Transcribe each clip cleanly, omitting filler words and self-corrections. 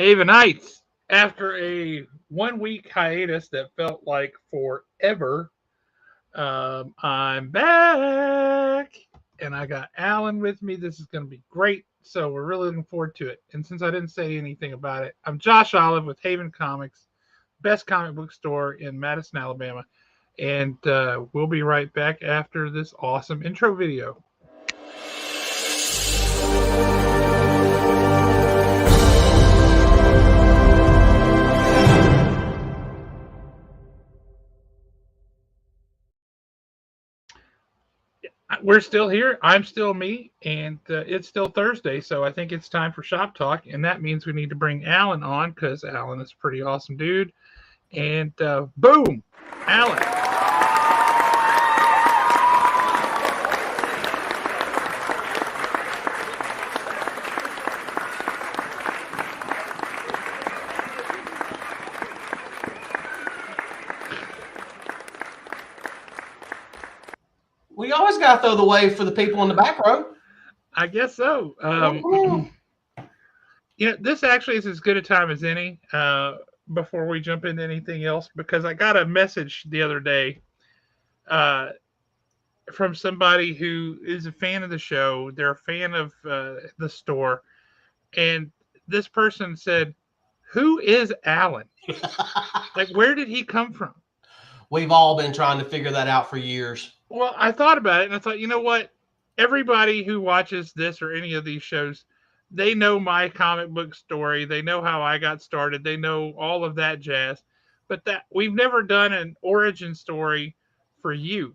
Havenites, after a 1 week hiatus that felt like forever, I'm back and I got Alan with me. This is going to be great. So we're really looking forward to it. And since I didn't say anything about it, I'm Josh Olive with Haven Comics, best comic book store in Madison, Alabama. And we'll be right back after this awesome intro video. We're still here. I'm still me, and it's still Thursday, so I think it's time for shop talk, and that means we need to bring Alan on because Alan is a pretty awesome dude. And boom, Alan. We always got to throw the wave for the people in the back row. I guess so. This actually is as good a time as any before we jump into anything else because I got a message the other day from somebody who is a fan of the show. They're a fan of the store. And this person said, "Who is Alan? Like, where did he come from?" We've all been trying to figure that out for years. Well, I thought about it and I thought, you know what? Everybody who watches this or any of these shows, they know my comic book story. They know how I got started. They know all of that jazz. But that we've never done an origin story for you.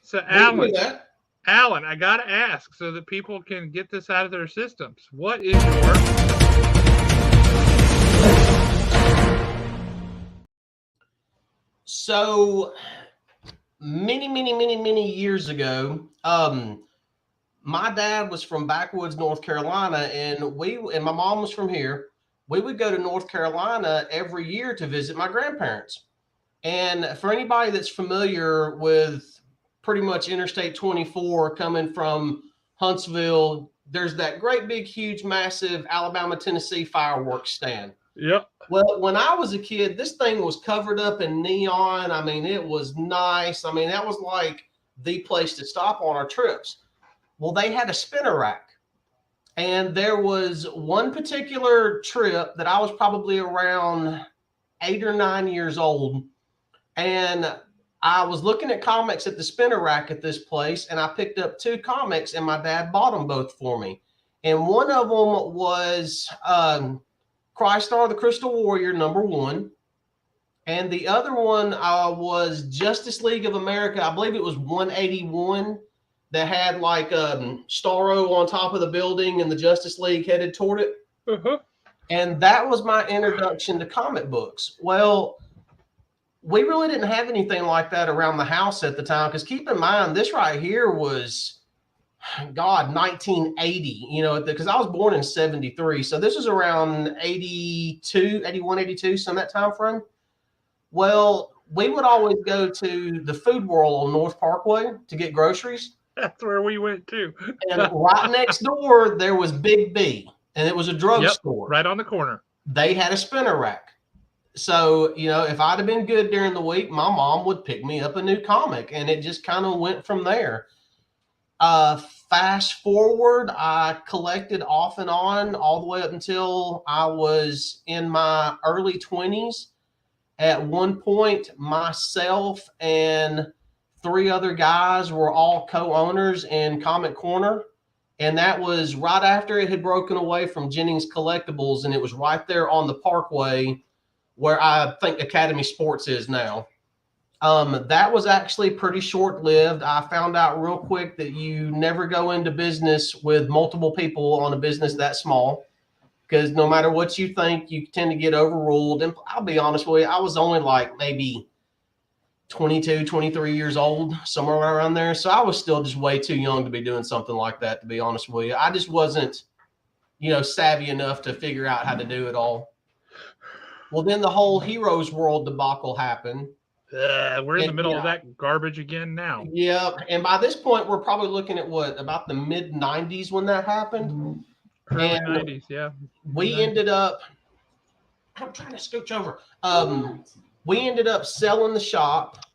So, Alan, I got to ask so that people can get this out of their systems. What is your... So many years ago, my dad was from backwoods North Carolina, and my mom was from here. We would go to North Carolina every year to visit my grandparents. And for anybody that's familiar with pretty much Interstate 24 coming from Huntsville, there's that great big huge massive Alabama-Tennessee fireworks stand. Yep. Well, when I was a kid, this thing was covered up in neon. I mean, it was nice. I mean, that was like the place to stop on our trips. Well, they had a spinner rack. And there was one particular trip that I was probably around 8 or 9 years old. And I was looking at comics at the spinner rack at this place. And I picked up 2 comics and my dad bought them both for me. And one of them was... Crystar the Crystal Warrior #1, and the other one was Justice League of America. I believe it was 181 that had like Starro on top of the building and the Justice League headed toward it. Uh-huh. And that was my introduction to comic books. Well, we really didn't have anything like that around the house at the time because keep in mind, this right here was... 1980, because I was born in 73. So this was around 82, 81, 82, some that time frame. Well, we would always go to the Food World on North Parkway to get groceries. That's where we went too. And right next door, there was Big B, and it was a drugstore. Right on the corner. They had a spinner rack. So, if I'd have been good during the week, my mom would pick me up a new comic, and it just kind of went from there. Fast forward, I collected off and on all the way up until I was in my early 20s. At one point, myself and 3 other guys were all co-owners in Comic Corner. And that was right after it had broken away from Jennings Collectibles. And it was right there on the Parkway where I think Academy Sports is now. That was actually pretty short-lived. I found out real quick that you never go into business with multiple people on a business that small, because no matter what you think, you tend to get overruled. And I'll be honest with you, I was only like maybe 22, 23 years old, somewhere around there. So I was still just way too young to be doing something like that, to be honest with you. I just wasn't, savvy enough to figure out how to do it all. Well, then the whole Heroes World debacle happened. We're in the middle of that garbage again now. Yeah. And by this point, we're probably looking at about the mid 90s when that happened. Early And 90s, yeah. we ended up, I'm trying to scooch over. We ended up selling the shop,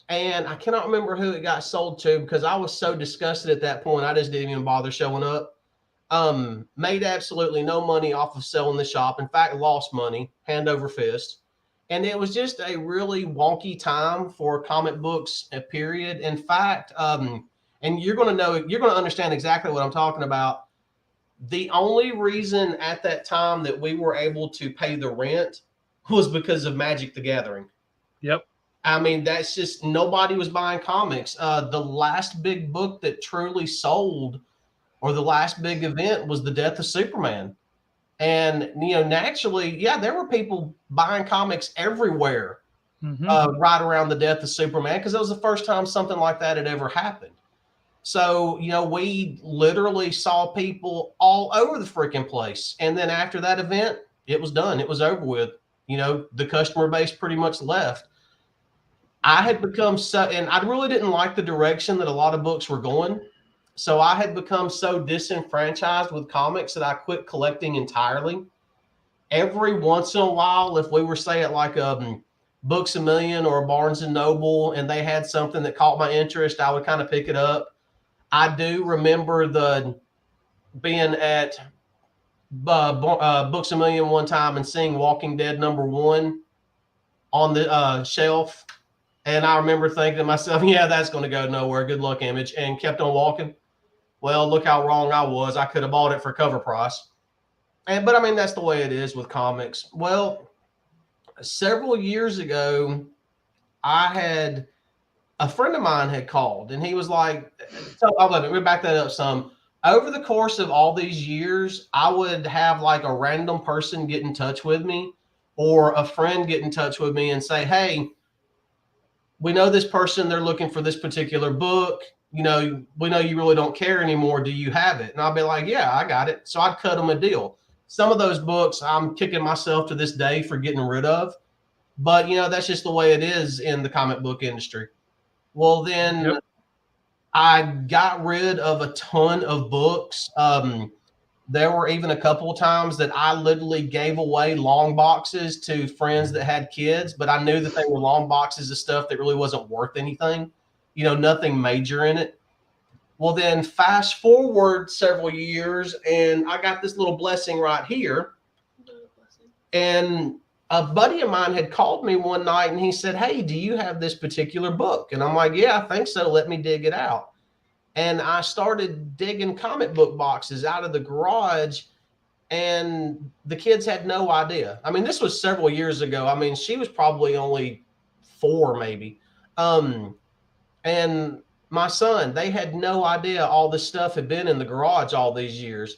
and I cannot remember who it got sold to because I was so disgusted at that point. I just didn't even bother showing up. Made absolutely no money off of selling the shop. In fact, lost money hand over fist. And it was just a really wonky time for comic books, period. In fact, and you're going to understand exactly what I'm talking about. The only reason at that time that we were able to pay the rent was because of Magic the Gathering. Yep. I mean, that's just nobody was buying comics. The last big book that truly sold, or the last big event, was the death of Superman. And, naturally, yeah, there were people buying comics everywhere right around the death of Superman because it was the first time something like that had ever happened. So, we literally saw people all over the freaking place. And then after that event, it was done. It was over with. The customer base pretty much left. I had become and I really didn't like the direction that a lot of books were going. So I had become so disenfranchised with comics that I quit collecting entirely. Every once in a while, if we were, say, at like Books A Million or Barnes and Noble, and they had something that caught my interest, I would kind of pick it up. I do remember being at Books A Million one time and seeing Walking Dead #1 on the shelf. And I remember thinking to myself, yeah, that's going to go nowhere. Good luck, Image. And kept on walking. Well, look how wrong I was. I could have bought it for cover price. But I mean, that's the way it is with comics. Well, several years ago, a friend of mine had called, and he was like, so let me back that up some. Over the course of all these years, I would have like a random person get in touch with me, or a friend get in touch with me and say, hey, we know this person, they're looking for this particular book. We know you really don't care anymore. Do you have it? And I'll be like, yeah, I got it. So I'd cut them a deal. Some of those books I'm kicking myself to this day for getting rid of. But, that's just the way it is in the comic book industry. Well, then I got rid of a ton of books. There were even a couple of times that I literally gave away long boxes to friends that had kids, but I knew that they were long boxes of stuff that really wasn't worth anything, nothing major in it. Well, then fast forward several years, and I got this little blessing right here. And a buddy of mine had called me one night, and he said, hey, do you have this particular book? And I'm like, yeah, I think so. Let me dig it out. And I started digging comic book boxes out of the garage, and the kids had no idea. I mean, this was several years ago. I mean, she was probably only 4, maybe. And my son, they had no idea all this stuff had been in the garage all these years.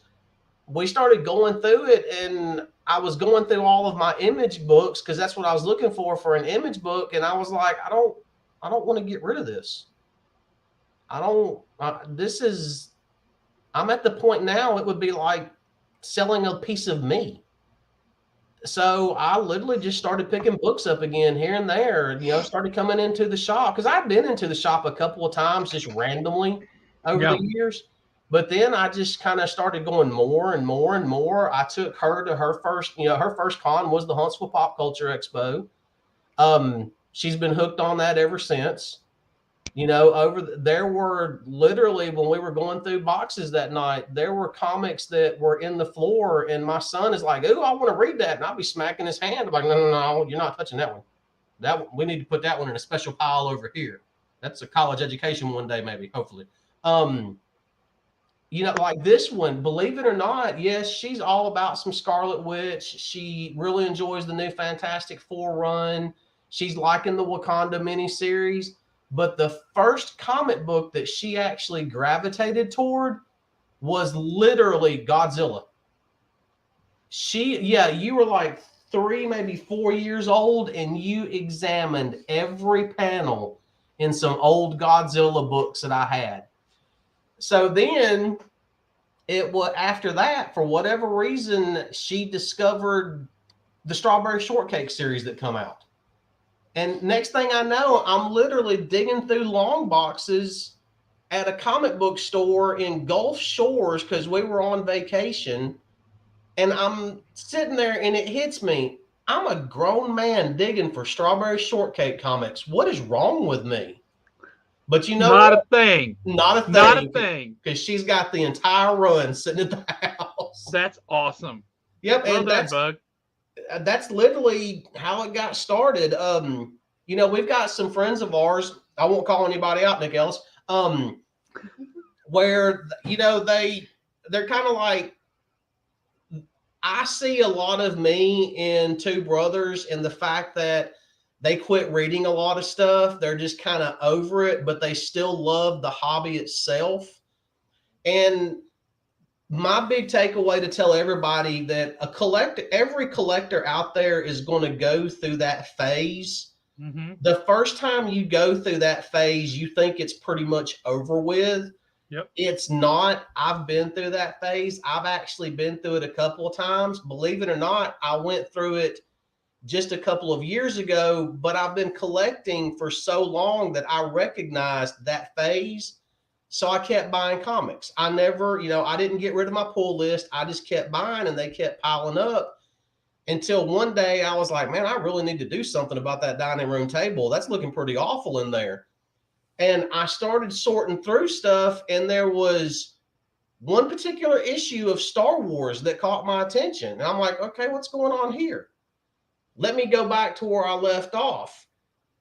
We started going through it, and I was going through all of my Image books because that's what I was looking for an Image book. And I was like, I don't want to get rid of this. I'm at the point now, it would be like selling a piece of me. So I literally just started picking books up again here and there, started coming into the shop because I've been into the shop a couple of times just randomly over the years. But then I just kind of started going more and more and more. I took her to her first con was the Huntsville Pop Culture Expo. She's been hooked on that ever since. There were literally, when we were going through boxes that night, there were comics that were in the floor, and my son is like, "Oh, I want to read that," and I'll be smacking his hand. I'm like, "No, you're not touching that one. We need to put that one in a special pile over here. That's a college education one day, maybe, hopefully." Like this one, believe it or not, yes, she's all about some Scarlet Witch. She really enjoys the new Fantastic Four run. She's liking the Wakanda miniseries. But the first comic book that she actually gravitated toward was literally Godzilla. You were like 3, maybe 4 years old, and you examined every panel in some old Godzilla books that I had. So then after that, for whatever reason, she discovered the Strawberry Shortcake series that come out. And next thing I know, I'm literally digging through long boxes, at a comic book store in Gulf Shores because we were on vacation. And I'm sitting there and it hits me. I'm a grown man digging for Strawberry Shortcake comics. What is wrong with me? But you know Not what? a thing. Not a thing. Not a thing. Because she's got the entire run sitting at the house. That's awesome. Yep. Well And done, Bug. that's literally how it got started. You know, we've got some friends of ours. I won't call anybody out, Nick Ellis. Where, you know, they're kind of like, I see a lot of me in two brothers in the fact that they quit reading a lot of stuff. They're just kind of over it, but they still love the hobby itself. And my big takeaway to tell everybody that every collector out there is going to go through that phase. Mm-hmm. The first time you go through that phase, you think it's pretty much over with. Yep. It's not. I've been through that phase. I've actually been through it a couple of times. Believe it or not, I went through it just a couple of years ago, but I've been collecting for so long that I recognized that phase. So I kept buying comics. I never, you know, I didn't get rid of my pull list. I just kept buying and they kept piling up until one day I was like, man, I really need to do something about that dining room table. That's looking pretty awful in there. And I started sorting through stuff, and there was one particular issue of Star Wars that caught my attention. And I'm like, okay, what's going on here? Let me go back to where I left off.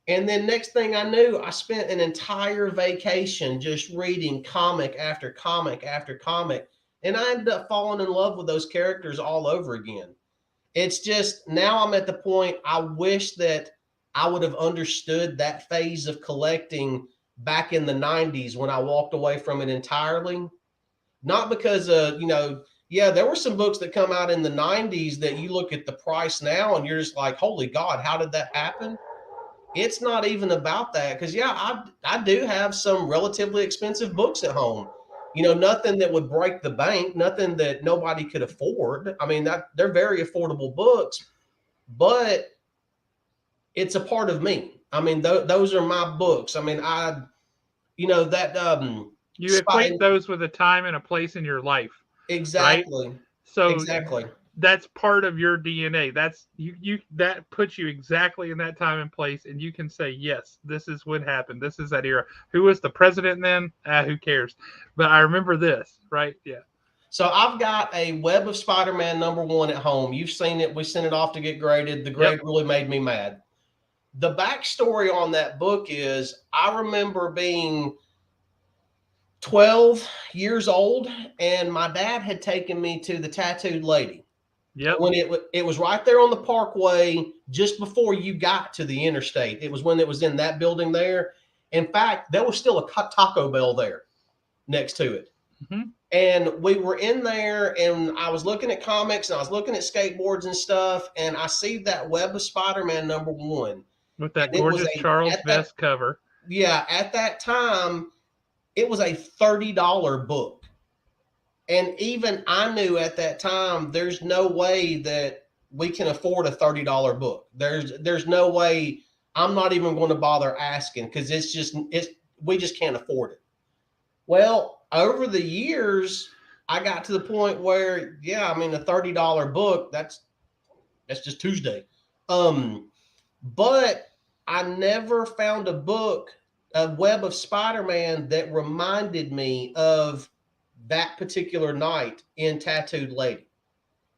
And then next thing I knew, I spent an entire vacation just reading comic after comic after comic. And I ended up falling in love with those characters all over again. It's just, now I'm at the point, I wish that I would have understood that phase of collecting back in the 90s when I walked away from it entirely. Not because you know, yeah, there were some books that come out in the 90s that you look at the price now and you're just like, holy God, how did that happen? It's not even about that. Because yeah, I do have some relatively expensive books at home. You know, nothing that would break the bank, nothing that nobody could afford. I mean, they're very affordable books, but it's a part of me. I mean, those are my books. I mean, you know, that you equate those with a time and a place in your life. Exactly. Right? So exactly. That's part of your DNA. That's you that puts you exactly in that time and place, and you can say, yes, this is what happened. This is that era. Who was the president then? Who cares? But I remember this, right? Yeah. So I've got a Web of Spider-Man #1 at home. You've seen it. We sent it off to get graded. The grade really made me mad. The backstory on that book is I remember being 12 years old, and my dad had taken me to the Tattooed Lady. Yep. When it was right there on the parkway, just before you got to the interstate. It was when it was in that building there. In fact, there was still a Taco Bell there next to it. Mm-hmm. And we were in there, and I was looking at comics, and I was looking at skateboards and stuff, and I see that Web of Spider-Man #1. With that gorgeous Charles Vest cover. Yeah, at that time, it was a $30 book. And even I knew at that time, there's no way that we can afford a $30 book. There's no way. I'm not even going to bother asking because we just can't afford it. Well, over the years, I got to the point where, yeah, I mean, a $30 book, that's just Tuesday. But I never found a book, a Web of Spider-Man, that reminded me of that particular night in Tattooed Lady.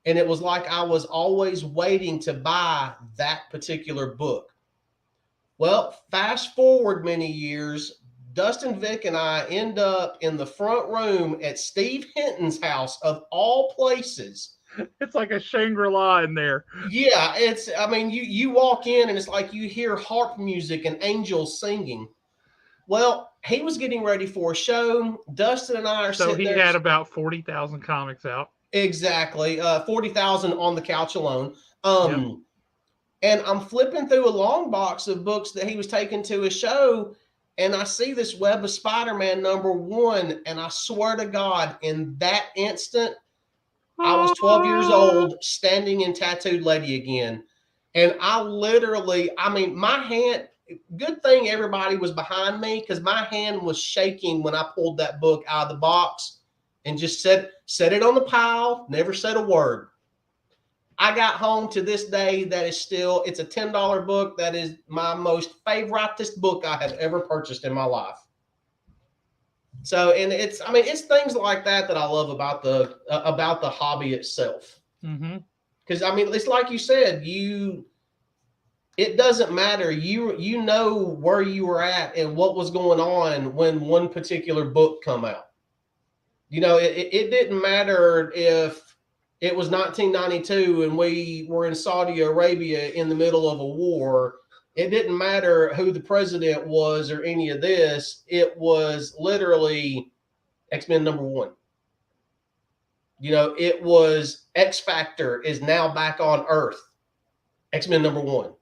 And it was like I was always waiting to buy that particular book. Well, fast forward many years, Dustin, Vic, and I end up in the front room at Steve Hinton's house, of all places. It's like a Shangri-La in there. Yeah, I mean, you walk in and it's like you hear harp music and angels singing. Well, he was getting ready for a show. Dustin and I are so sitting there. So he had about 40,000 comics out. Exactly. 40,000 on the couch alone. And I'm flipping through a long box of books that he was taking to a show, and I see this Web of Spider-Man #1, and I swear to God, in that instant, I was 12 years old, standing in Tattooed Lady again. And I literally, I mean, my hand, good thing everybody was behind me because my hand was shaking when I pulled that book out of the box and just set it on the pile, never said a word. I got home to this day. That is still, it's a $10 book. That is my most favoriteest book I have ever purchased in my life. So, and it's things like that I love about the hobby itself. Because it's like you said, it doesn't matter. You know where you were at and what was going on when one particular book come out. It didn't matter if it was 1992 and we were in Saudi Arabia in the middle of a war. It didn't matter who the president was or any of this. It was literally X-Men #1. It was X Factor is now back on Earth. X-Men #1.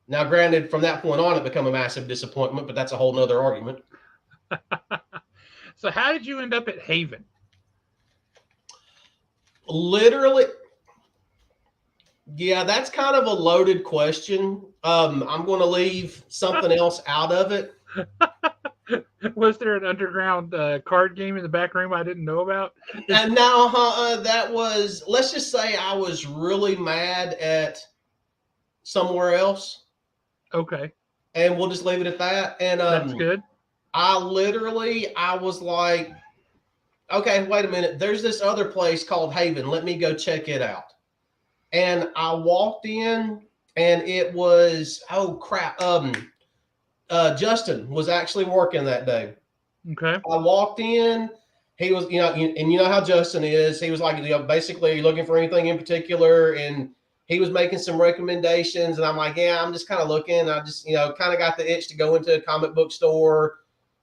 Now, granted, from that point on, it became a massive disappointment, but that's a whole nother argument. So how did you end up at Haven? Literally, yeah, that's kind of a loaded question. I'm going to leave something else out of it. Was there an underground card game in the back room I didn't know about? And now, that was, let's just say I was really mad at somewhere else. Okay. And we'll just leave it at that. And that's good. I was like, okay, wait a minute. There's this other place called Haven. Let me go check it out. And I walked in and it was, oh crap. Justin was actually working that day. Okay. I walked in. He was, and you know how Justin is. He was like, basically looking for anything in particular. And he was making some recommendations. And I'm like, yeah, I'm just kind of looking. I just, kind of got the itch to go into a comic book store.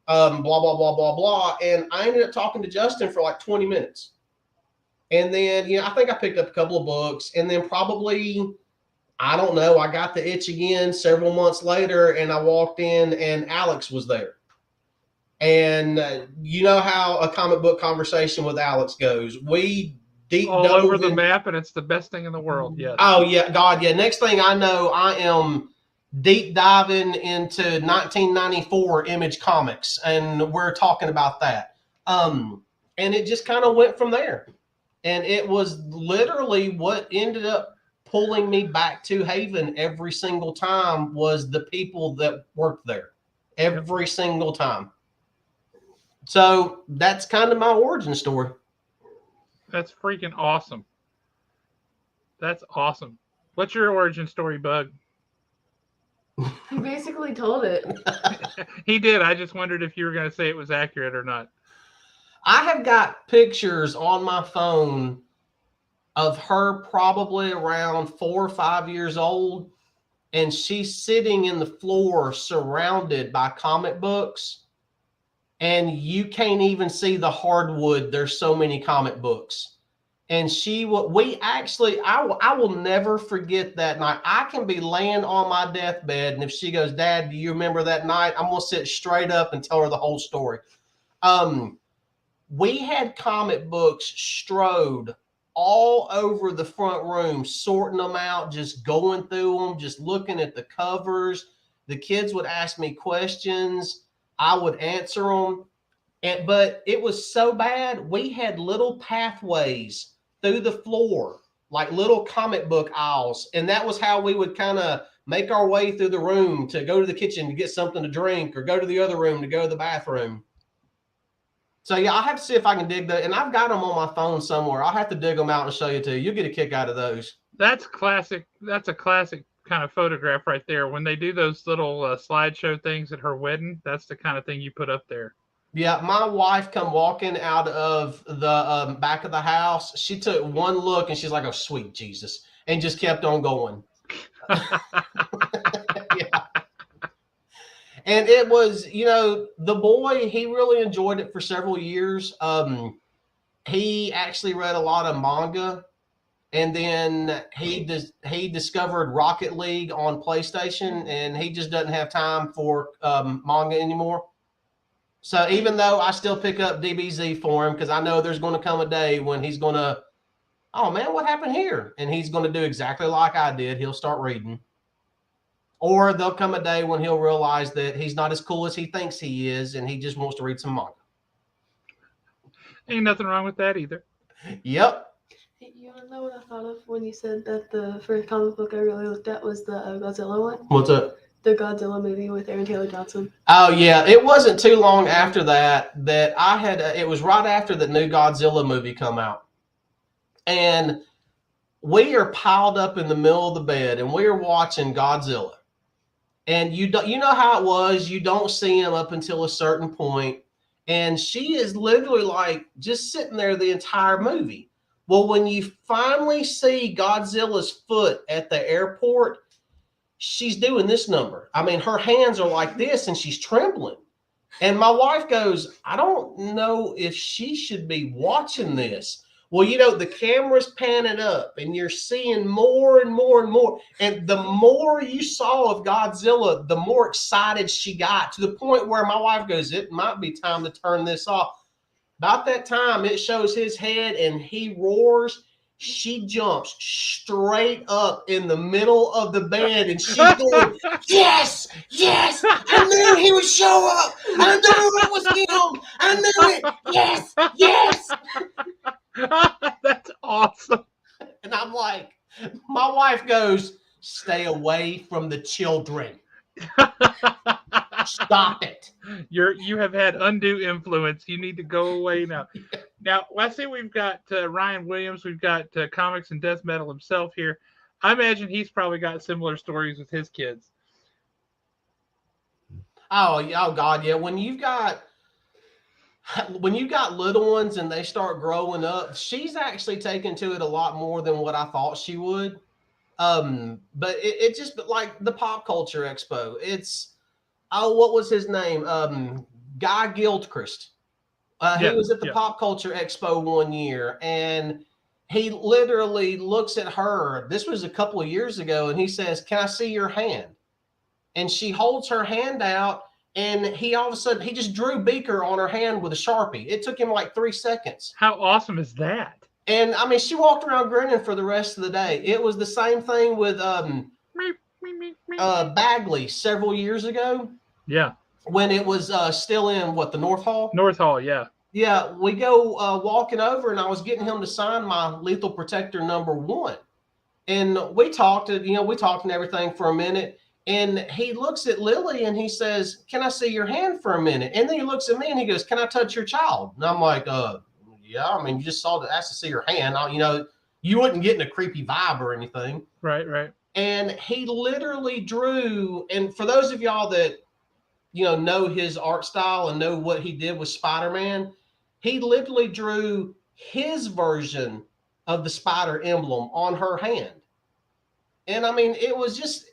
Blah, blah, blah, blah, blah. And I ended up talking to Justin for like 20 minutes. And then, I think I picked up a couple of books. And then probably, I don't know, I got the itch again several months later. And I walked in and Alex was there. And you know how a comic book conversation with Alex goes. We deep all over the map, and it's the best thing in the world. Yes. Oh, yeah. God, yeah. Next thing I know, I am deep diving into 1994 Image Comics, and we're talking about that. And it just kind of went from there. And it was literally what ended up pulling me back to Haven every single time was the people that worked there. Every single time. So that's kind of my origin story. That's freaking awesome. That's awesome. What's your origin story, Bug? He basically told it. He did. I just wondered if you were going to say it was accurate or not. I have got pictures on my phone of her probably around 4 or 5 years old, and she's sitting in the floor surrounded by comic books, and you can't even see the hardwood. There's so many comic books. And I will never forget that night. I can be laying on my deathbed, and if she goes, Dad, do you remember that night? I'm going to sit straight up and tell her the whole story. We had comic books strode all over the front room, sorting them out, just going through them, just looking at the covers. The kids would ask me questions. I would answer them. But it was so bad, we had little pathways through the floor, like little comic book aisles. And that was how we would kind of make our way through the room to go to the kitchen to get something to drink or go to the other room to go to the bathroom. So, yeah, I'll have to see if I can dig that. And I've got them on my phone somewhere. I'll have to dig them out and show you too. You'll get a kick out of those. That's classic. That's a classic kind of photograph right there. When they do those little slideshow things at her wedding, that's the kind of thing you put up there. Yeah, my wife come walking out of the back of the house. She took one look and she's like, oh, sweet Jesus, and just kept on going. Yeah. And it was, the boy, he really enjoyed it for several years. He actually read a lot of manga, and then he discovered Rocket League on PlayStation, and he just doesn't have time for manga anymore. So even though I still pick up DBZ for him, because I know there's going to come a day when he's going to, oh man, what happened here? And he's going to do exactly like I did. He'll start reading. Or there'll come a day when he'll realize that he's not as cool as he thinks he is, and he just wants to read some manga. Ain't nothing wrong with that either. Yep. Hey, you want to know what I thought of when you said that the first comic book I really looked at was the Godzilla one? What's up? The Godzilla movie with Aaron Taylor Johnson. Oh yeah, it wasn't too long after that I had. It was right after the new Godzilla movie come out, and we are piled up in the middle of the bed, and we are watching Godzilla. And you know how it was. You don't see him up until a certain point, and she is literally like just sitting there the entire movie. Well, when you finally see Godzilla's foot at the airport, she's doing this number. I mean, her hands are like this and she's trembling. And my wife goes, I don't know if she should be watching this. Well, you know, the camera's panning up and you're seeing more and more and more. And the more you saw of Godzilla, the more excited she got, to the point where my wife goes, it might be time to turn this off. About that time, it shows his head and he roars. She jumps straight up in the middle of the bed and she's going, yes, yes, I knew he would show up. I knew it was him. I knew it. Yes, yes. That's awesome. And I'm like, my wife goes, stay away from the children. Stop it. You have had undue influence. You need to go away now. Now, let's see. We've got Ryan Williams. We've got Comics and Death Metal himself here. I imagine he's probably got similar stories with his kids. Oh God, yeah. When you've got little ones and they start growing up, she's actually taken to it a lot more than what I thought she would. But it just like the Pop Culture Expo. It's what was his name? Guy Gilchrist. He was at the Pop Culture Expo one year, and he literally looks at her. This was a couple of years ago, and he says, "Can I see your hand?" And she holds her hand out, and he all of a sudden he just drew Beaker on her hand with a Sharpie. It took him like 3 seconds. How awesome is that? And I mean, she walked around grinning for the rest of the day. It was the same thing with Bagley several years ago. Yeah. When it was still in the North Hall? North Hall, yeah. Yeah, we go walking over, and I was getting him to sign my Lethal Protector #1. And we talked and everything for a minute. And he looks at Lily and he says, "Can I see your hand for a minute?" And then he looks at me and he goes, "Can I touch your child?" And I'm like, yeah, I mean, you just asked to see your hand. You wouldn't get in a creepy vibe or anything. Right. And he literally drew, and for those of y'all that, know his art style and know what he did with Spider-Man, he literally drew his version of the spider emblem on her hand. And I mean, it was just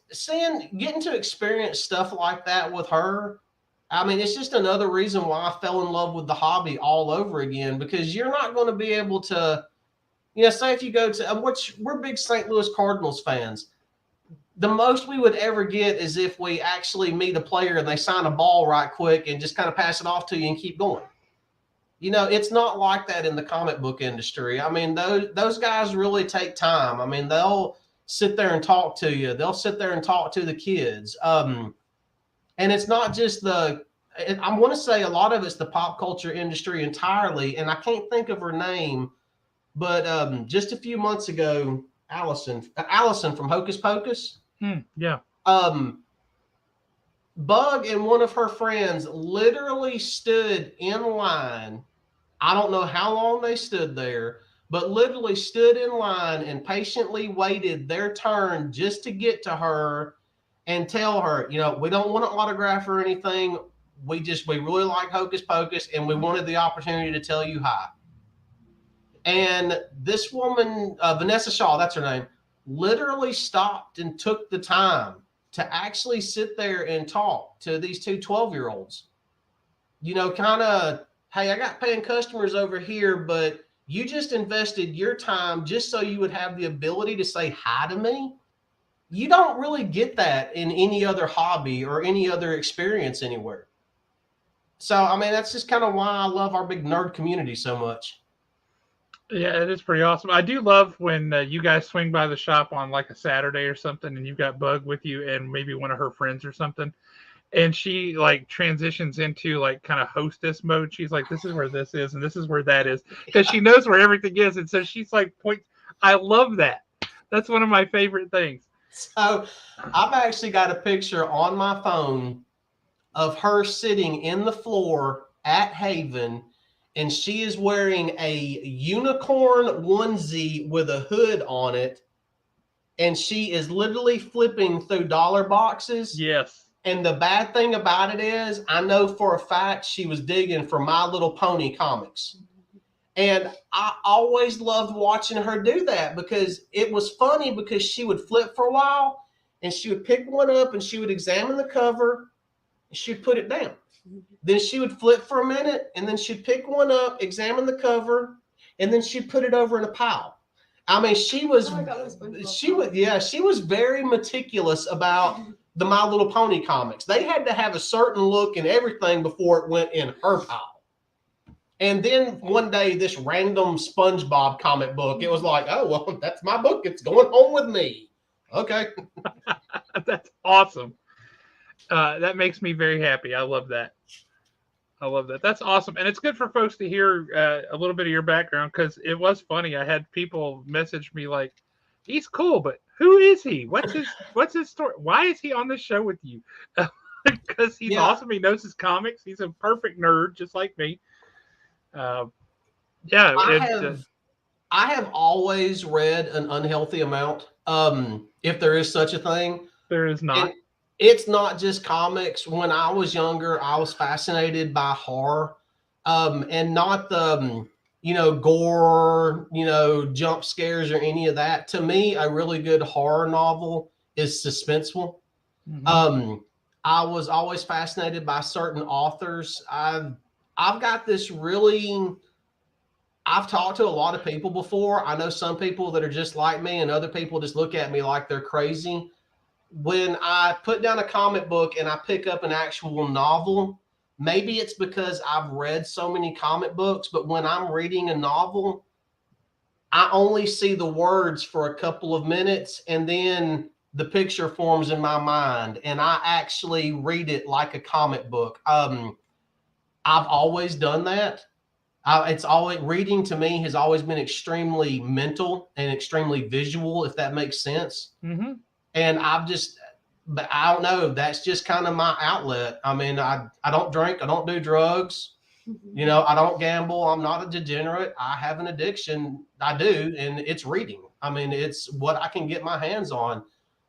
getting to experience stuff like that with her. I mean, it's just another reason why I fell in love with the hobby all over again, because you're not going to be able to, say if you go to, we're big St. Louis Cardinals fans. The most we would ever get is if we actually meet a player and they sign a ball right quick and just kind of pass it off to you and keep going. It's not like that in the comic book industry. I mean, those guys really take time. I mean, they'll sit there and talk to you. They'll sit there and talk to the kids. And it's not just I want to say a lot of it's the pop culture industry entirely. And I can't think of her name, but just a few months ago, Allison from Hocus Pocus. Yeah. Bug and one of her friends literally stood in line. I don't know how long they stood there, but literally stood in line and patiently waited their turn just to get to her and tell her, we don't want to autograph or anything. We really like Hocus Pocus, and we wanted the opportunity to tell you hi. And this woman, Vanessa Shaw, that's her name, literally stopped and took the time to actually sit there and talk to these two 12-year-olds. Kind of, hey, I got paying customers over here, but you just invested your time just so you would have the ability to say hi to me. You don't really get that in any other hobby or any other experience anywhere. So, I mean, that's just kind of why I love our big nerd community so much. Yeah, it is pretty awesome. I do love when you guys swing by the shop on like a Saturday or something, and you've got Bug with you, and maybe one of her friends or something, and she like transitions into like kind of hostess mode. She's like, "This is where this is, and this is where that is," because she knows where everything is, and so she's like, "Point." I love that. That's one of my favorite things. So I've actually got a picture on my phone of her sitting in the floor at Haven, and she is wearing a unicorn onesie with a hood on it, and she is literally flipping through dollar boxes. Yes. And the bad thing about it is, I know for a fact she was digging for My Little Pony comics. And I always loved watching her do that because it was funny because she would flip for a while and she would pick one up and she would examine the cover and she'd put it down. Then she would flip for a minute and then she'd pick one up, examine the cover, and then she'd put it over in a pile. I mean, she was very meticulous about the My Little Pony comics. They had to have a certain look and everything before it went in her pile. And then one day, this random SpongeBob comic book, it was like, oh, well, that's my book. It's going home with me. Okay. That's awesome. That makes me very happy. I love that. I love that. That's awesome. And it's good for folks to hear a little bit of your background because it was funny. I had people message me like, he's cool, but who is he? What's his story? Why is he on the show with you? Because he's awesome. He knows his comics. He's a perfect nerd, just like me. I have always read an unhealthy amount. If there is such a thing. There is not. And it's not just comics. When I was younger, I was fascinated by horror. And not the gore, jump scares or any of that. To me, a really good horror novel is suspenseful. Mm-hmm. I was always fascinated by certain authors. I've got this I've talked to a lot of people before. I know some people that are just like me and other people just look at me like they're crazy. When I put down a comic book and I pick up an actual novel, maybe it's because I've read so many comic books, but when I'm reading a novel, I only see the words for a couple of minutes and then the picture forms in my mind and I actually read it like a comic book. I've always done that. It's always reading to me has always been extremely mental and extremely visual, if that makes sense. Mm-hmm. And but I don't know. That's just kind of my outlet. I mean, I don't drink. I don't do drugs. I don't gamble. I'm not a degenerate. I have an addiction. I do. And it's reading. I mean, it's what I can get my hands on.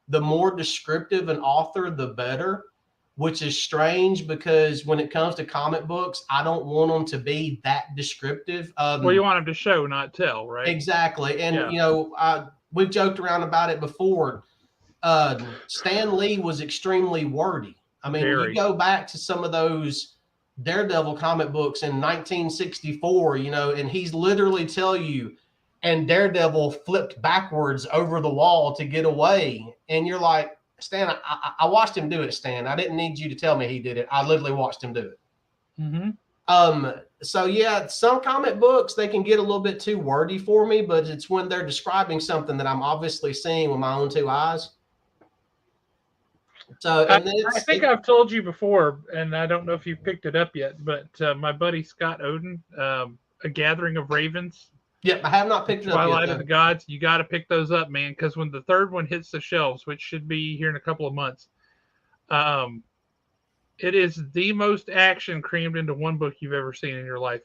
The more descriptive an author, the better, which is strange because when it comes to comic books, I don't want them to be that descriptive. Well, you want them to show, not tell, right? Exactly. And, we've joked around about it before. Stan Lee was extremely wordy. I mean, you go back to some of those Daredevil comic books in 1964, and he's literally tell you, and Daredevil flipped backwards over the wall to get away. And you're like, Stan, I watched him do it, Stan. I didn't need you to tell me he did it. I literally watched him do it. Mm-hmm. So yeah, some comic books, they can get a little bit too wordy for me, but it's when they're describing something that I'm obviously seeing with my own two eyes. So I think I've told you before, and I don't know if you've picked it up yet, but my buddy Scott Oden, A Gathering of Ravens. Yep, I have not picked it up yet. Twilight of the Gods. You got to pick those up, man, because when the third one hits the shelves, which should be here in a couple of months, it is the most action creamed into one book you've ever seen in your life.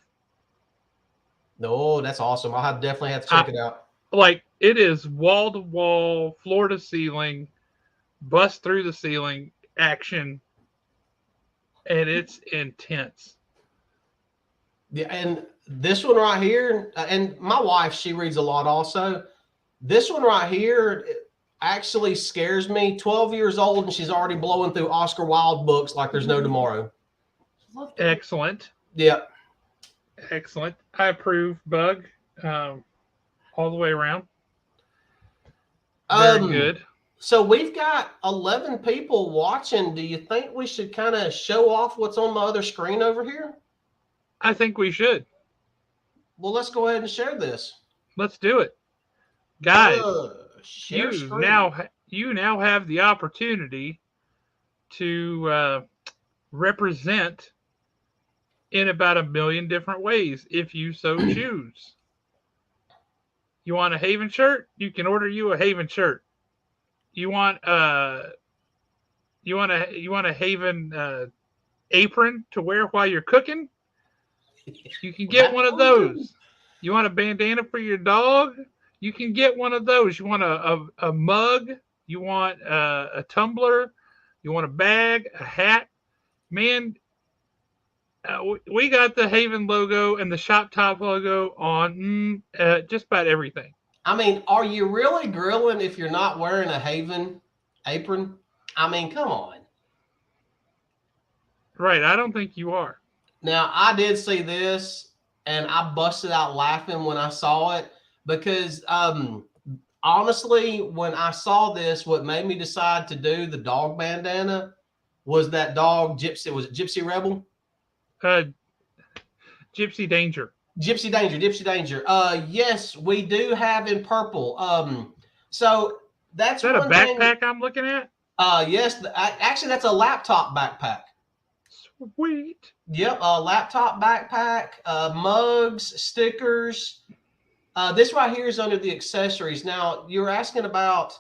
No, that's awesome. I'll definitely have to check it out. Like, it is wall to wall, floor to ceiling, bust through the ceiling action, and it's intense. Yeah, and this one right here, and my wife, she reads a lot also. This one right here actually scares me. 12 years old, and she's already blowing through Oscar Wilde books like there's no tomorrow. Excellent. Yeah. Excellent. I approve, Bug, all the way around. Very good. So we've got 11 people watching. Do you think we should kind of show off what's on my other screen over here? I think we should. Well, let's go ahead and share this. Let's do it, guys. Share screen. You now have the opportunity to represent in about a million different ways if you so choose. You want a Haven shirt? You can order you a Haven shirt. You want a Haven apron to wear while you're cooking? You can get one of those. You want a bandana for your dog? You can get one of those. You want a mug? You want a tumbler? You want a bag? A hat? Man, we got the Haven logo and the Shop Top logo on just about everything. I mean, are you really grilling if you're not wearing a Haven apron? I mean, come on. Right, I don't think you are. Now, I did see this, and I busted out laughing when I saw it because, honestly, when I saw this, what made me decide to do the dog bandana was that dog Gypsy. Was it Gypsy Rebel? Gypsy Danger. Gypsy Danger. Yes, we do have in purple. So that's Is that a backpack I'm looking at? Yes, actually, that's a laptop backpack. Sweet. Yep, a laptop backpack, mugs, stickers. This right here is under the accessories. Now, you're asking about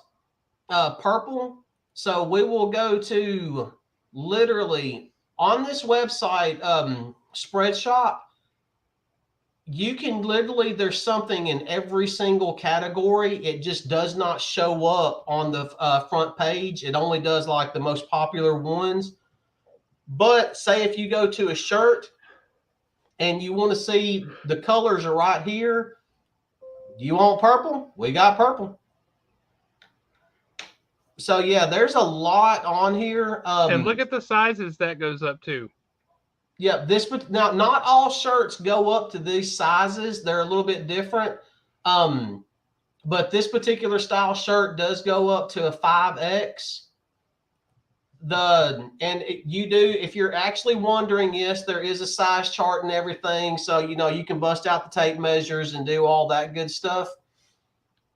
purple. So we will go to literally on this website, Spreadshop. You can literally, there's something in every single category. It just does not show up on the front page. It only does like the most popular ones. But say if you go to a shirt and you want to see the colors are right here. You want purple? We got purple. So yeah, there's a lot on here. And look at the sizes that goes up to. Yeah, now not all shirts go up to these sizes. They're a little bit different. But this particular style shirt does go up to a 5X. You do, if you're actually wondering, yes, there is a size chart and everything. So, you can bust out the tape measures and do all that good stuff.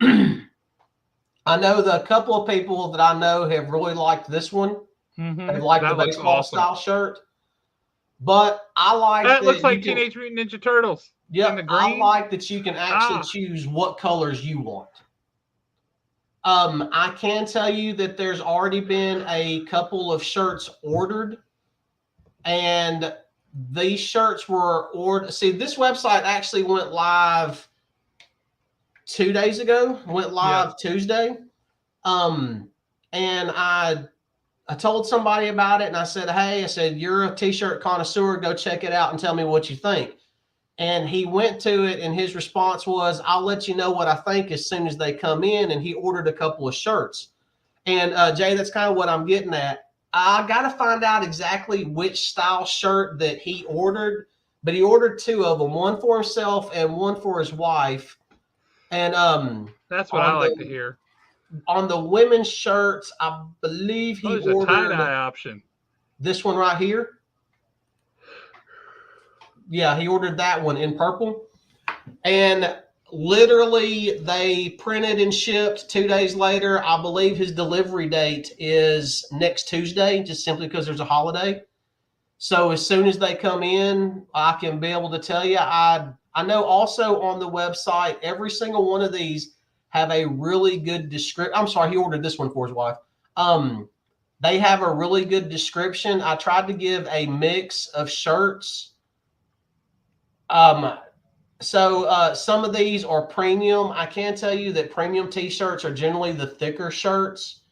I know the couple of people that I know have really liked this one. Mm-hmm. They like the baseball style shirt. But I like that looks like Teenage Mutant Ninja Turtles. Yeah, I like that you can actually choose what colors you want. I can tell you that there's already been a couple of shirts ordered, and these shirts were ordered. See, this website actually went live 2 days ago. Went live Tuesday. And I told somebody about it, and I said, hey, you're a t-shirt connoisseur. Go check it out and tell me what you think. And he went to it, and his response was, I'll let you know what I think as soon as they come in. And he ordered a couple of shirts. And Jay, that's kind of what I'm getting at. I got to find out exactly which style shirt that he ordered, but he ordered two of them, one for himself and one for his wife. And that's what I like to hear. On the women's shirts, I believe he ordered a tie-dye option. This one right here. Yeah, he ordered that one in purple. And literally they printed and shipped 2 days later. I believe his delivery date is next Tuesday, just simply because there's a holiday. So as soon as they come in, I can be able to tell you. I know also on the website, every single one of these have a really good description. I'm sorry, he ordered this one for his wife. They have a really good description. I tried to give a mix of shirts. So some of these are premium. I can tell you that premium t-shirts are generally the thicker shirts.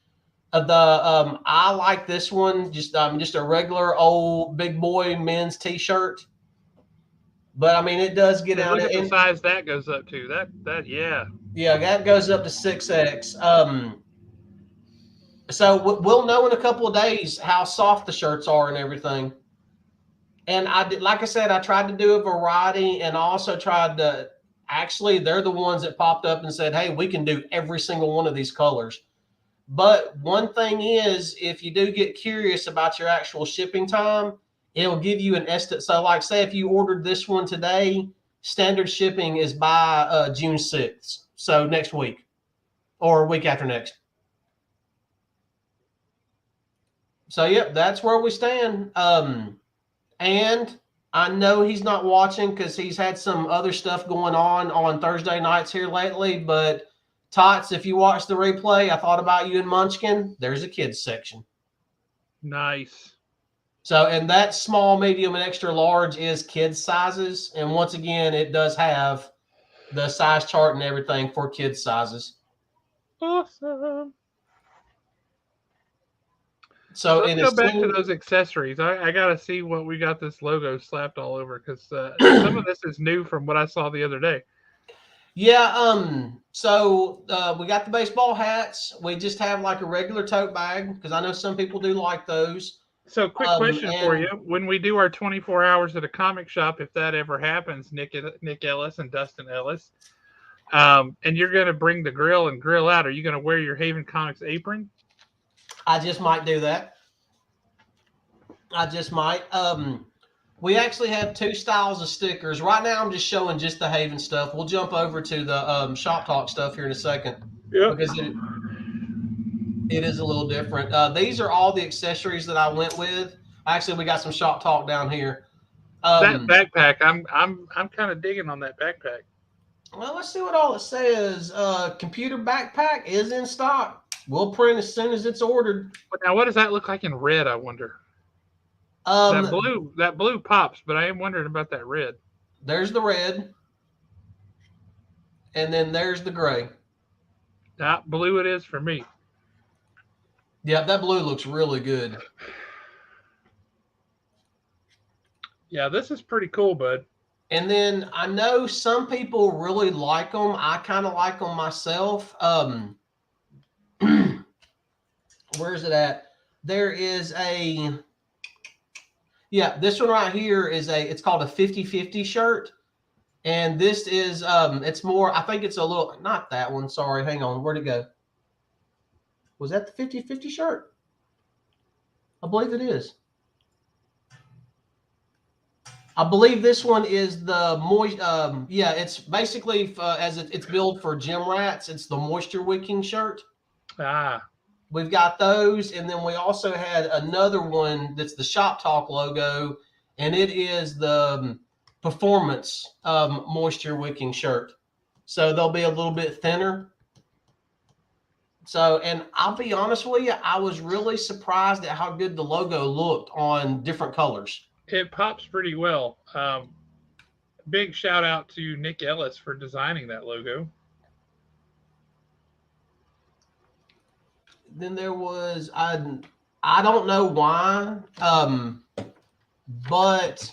I like this one, just a regular old big boy men's t-shirt. But I mean, it does get out. Look at the size that goes up to. Yeah, that goes up to 6X. So we'll know in a couple of days how soft the shirts are and everything. And like I said, I tried to do a variety, and also tried to, actually, they're the ones that popped up and said, hey, we can do every single one of these colors. But one thing is, if you do get curious about your actual shipping time, it'll give you an estimate. So like, say if you ordered this one today, Standard shipping is by June 6th. So next week or week after next. So, yep, that's where we stand. And I know he's not watching because he's had some other stuff going on Thursday nights here lately. But, Tots, if you watch the replay, I thought about you and Munchkin. There's a kids section. Nice. So, and that small, medium, and extra large is kids sizes. And once again, it does have the size chart and everything for kids sizes. Awesome. So, let's go back to those accessories. I got to see what we got this logo slapped all over because some of this is new from what I saw the other day. Yeah. So we got the baseball hats. We just have like a regular tote bag because I know some people do like those. So, quick question for you: when we do our 24 hours at a comic shop, if that ever happens, Nick Ellis and Dustin Ellis, and you're going to bring the grill and grill out, are you going to wear your Haven Comics apron? I just might do that. I just might. We actually have two styles of stickers. Right now, I'm just showing just the Haven stuff. We'll jump over to the Shop Talk stuff here in a second. Yeah. Because it is a little different. These are all the accessories that I went with. Actually, we got some Shop Talk down here. That backpack, I'm kind of digging on that backpack. Well, let's see what all it says. Computer backpack is in stock. We'll print as soon as it's ordered. Now, what does that look like in red, I wonder? That blue pops, but I am wondering about that red. There's the red. And then there's the gray. That blue it is for me. Yeah, that blue looks really good. Yeah, this is pretty cool, bud. And then I know some people really like them. I kind of like them myself. Where's it at? There is this one right here is it's called a 50-50 shirt. And this is, it's more, I think it's a little, not that one. Sorry. Hang on. Where'd it go? Was that the 50-50 shirt? I believe it is. I believe this one is the moist. It's basically it's billed for gym rats. It's the moisture wicking shirt. We've got those, and then we also had another one that's the Shop Talk logo, and it is the performance moisture wicking shirt. So they'll be a little bit thinner. So, and I'll be honest with you, I was really surprised at how good the logo looked on different colors. It pops pretty well. Big shout out to Nick Ellis for designing that logo. Then there was, I don't know why, but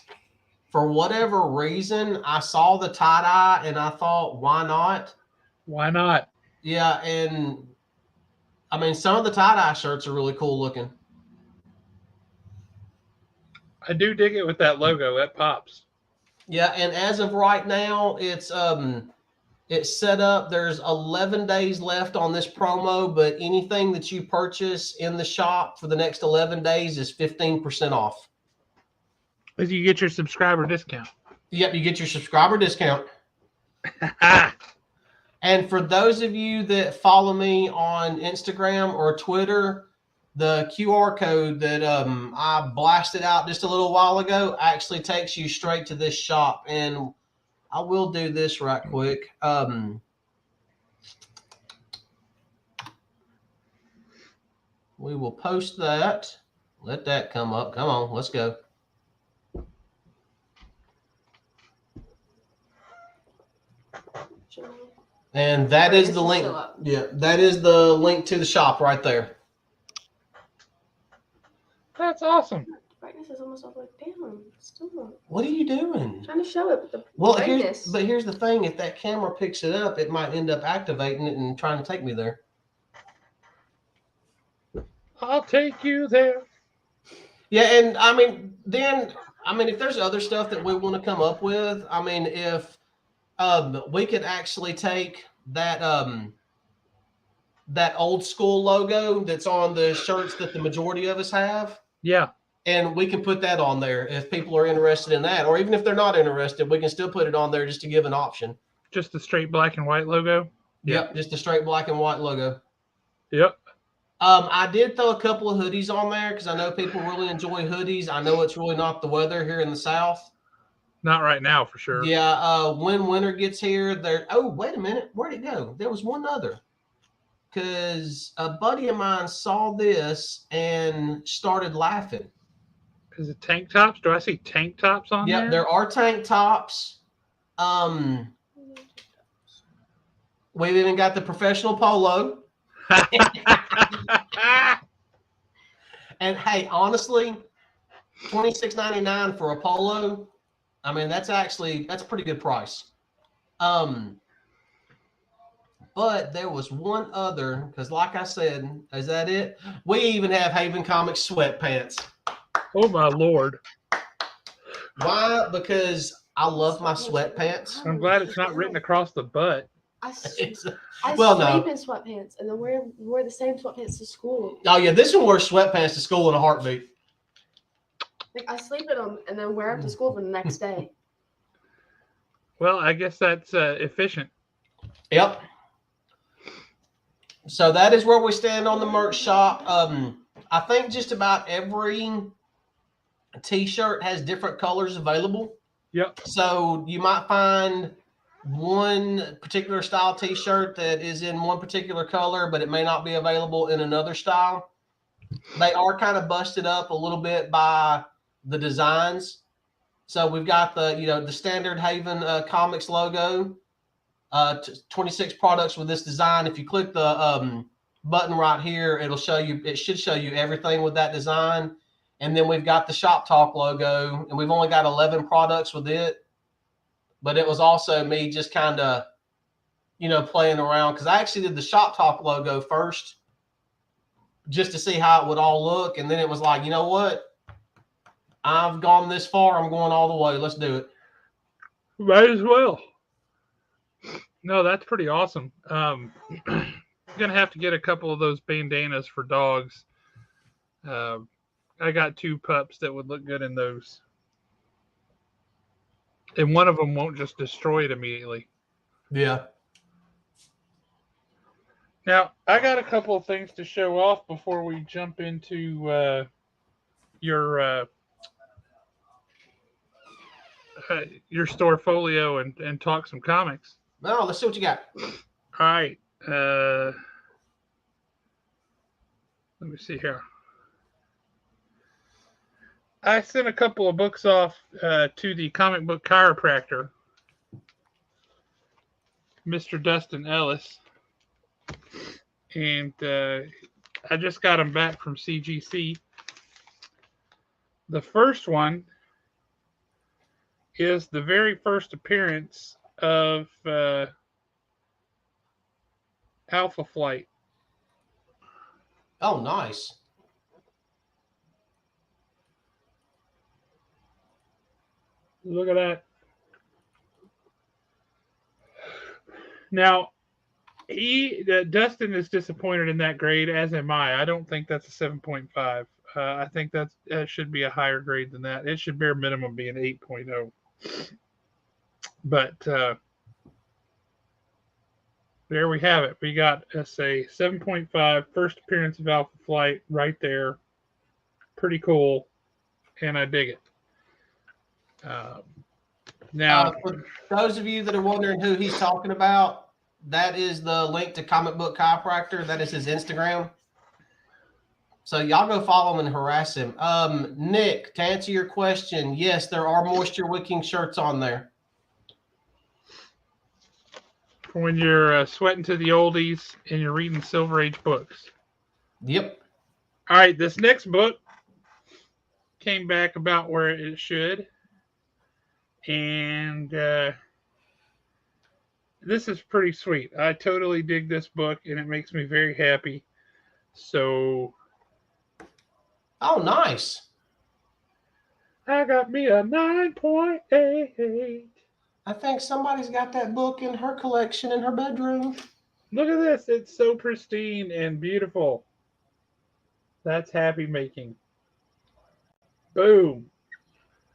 for whatever reason, I saw the tie-dye and I thought, why not? Why not? Yeah, and I mean, some of the tie-dye shirts are really cool looking. I do dig it with that logo. That pops. Yeah, and as of right now, it's set up. There's 11 days left on this promo, but anything that you purchase in the shop for the next 11 days is 15% off. As you get your subscriber discount. Yep, you get your subscriber discount. And for those of you that follow me on Instagram or Twitter, the QR code that I blasted out just a little while ago actually takes you straight to this shop. And I will do this right quick. We will post that. Let that come up. Come on, let's go. And that is the link. Yeah, that is the link to the shop right there. That's awesome. Brightness is almost all the way down. Still. What are you doing? I'm trying to show it with the brightness. Here's the thing. If that camera picks it up, it might end up activating it and trying to take me there. I'll take you there. Yeah, and I mean, if there's other stuff that we want to come up with, I mean, if we could actually take that that old school logo that's on the shirts that the majority of us have. Yeah. And we can put that on there if people are interested in that, or even if they're not interested, we can still put it on there just to give an option. Just the straight black and white logo. Yep, just a straight black and white logo. Yep. I did throw a couple of hoodies on there because I know people really enjoy hoodies. I know it's really not the weather here in the South. Not right now, for sure. Yeah, when winter gets here, there. Oh, wait a minute, where'd it go? There was one other. Because a buddy of mine saw this and started laughing. Is it tank tops? Do I see tank tops on there? Yep, there are tank tops. We've even got the professional polo. And hey, honestly, $26.99 for a polo. I mean, that's a pretty good price. But there was one other, because like I said, is that it? We even have Haven Comics sweatpants. Oh my Lord. Why? Because I love my sweatpants. I'm glad it's not written across the butt. I sleep Well, no. in sweatpants and then wear the same sweatpants to school. Oh yeah, this one wears sweatpants to school in a heartbeat. Like I sleep in them and then wear them to school the next day. Well, I guess that's efficient. Yep. So that is where we stand on the merch shop. I think just about every t-shirt has different colors available. Yep. So you might find one particular style t-shirt that is in one particular color, but it may not be available in another style. They are kind of busted up a little bit by the designs. So we've got the standard Haven Comics logo, 26 products with this design. If you click the button right here, it should show you everything with that design. And then we've got the Shop Talk logo, and we've only got 11 products with it. But it was also me just kind of, playing around, because I actually did the Shop Talk logo first just to see how it would all look. And then it was like, you know what? I've gone this far. I'm going all the way. Let's do it. Might as well. No, that's pretty awesome. I'm gonna have to get a couple of those bandanas for dogs. I got 2 pups that would look good in those, and one of them won't just destroy it immediately. Yeah. Now, I got a couple of things to show off before we jump into your Storefolio and talk some comics. No, let's see what you got. All right. Let me see here. I sent a couple of books off to the comic book chiropractor, Mr. Dustin Ellis. And I just got them back from CGC. The first one is the very first appearance of Alpha Flight. Oh, nice. Look at that. Now, Dustin is disappointed in that grade, as am I. I don't think that's a 7.5. I think that should be a higher grade than that. It should bare minimum be an 8.0. But there we have it. We got us a 7.5, first appearance of Alpha Flight right there. Pretty cool, and I dig it. Now, for those of you that are wondering who he's talking about, that is the link to Comic Book Chiropractor. That is his Instagram. So y'all go follow him and harass him. Nick, to answer your question, yes, there are moisture wicking shirts on there. when you're sweating to the oldies and you're reading Silver Age books. Yep. All right, this next book came back about where it should. And this is pretty sweet. I totally dig this book, and it makes me very happy. So. Oh, nice. I got me a 9.8. I think somebody's got that book in her collection in her bedroom. Look at this. It's so pristine and beautiful. That's happy making. Boom.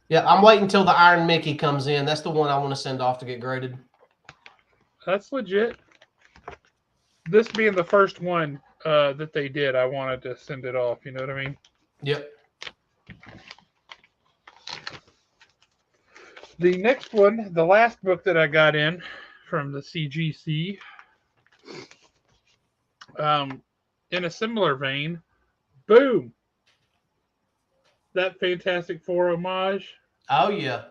Yeah, I'm waiting until the Iron Mickey comes in. That's the one I want to send off to get graded. That's legit. This being the first one that they did, I wanted to send it off. You know what I mean? Yep. The next one, the last book that I got in from the CGC, in a similar vein, boom, that Fantastic Four homage. Oh, yeah.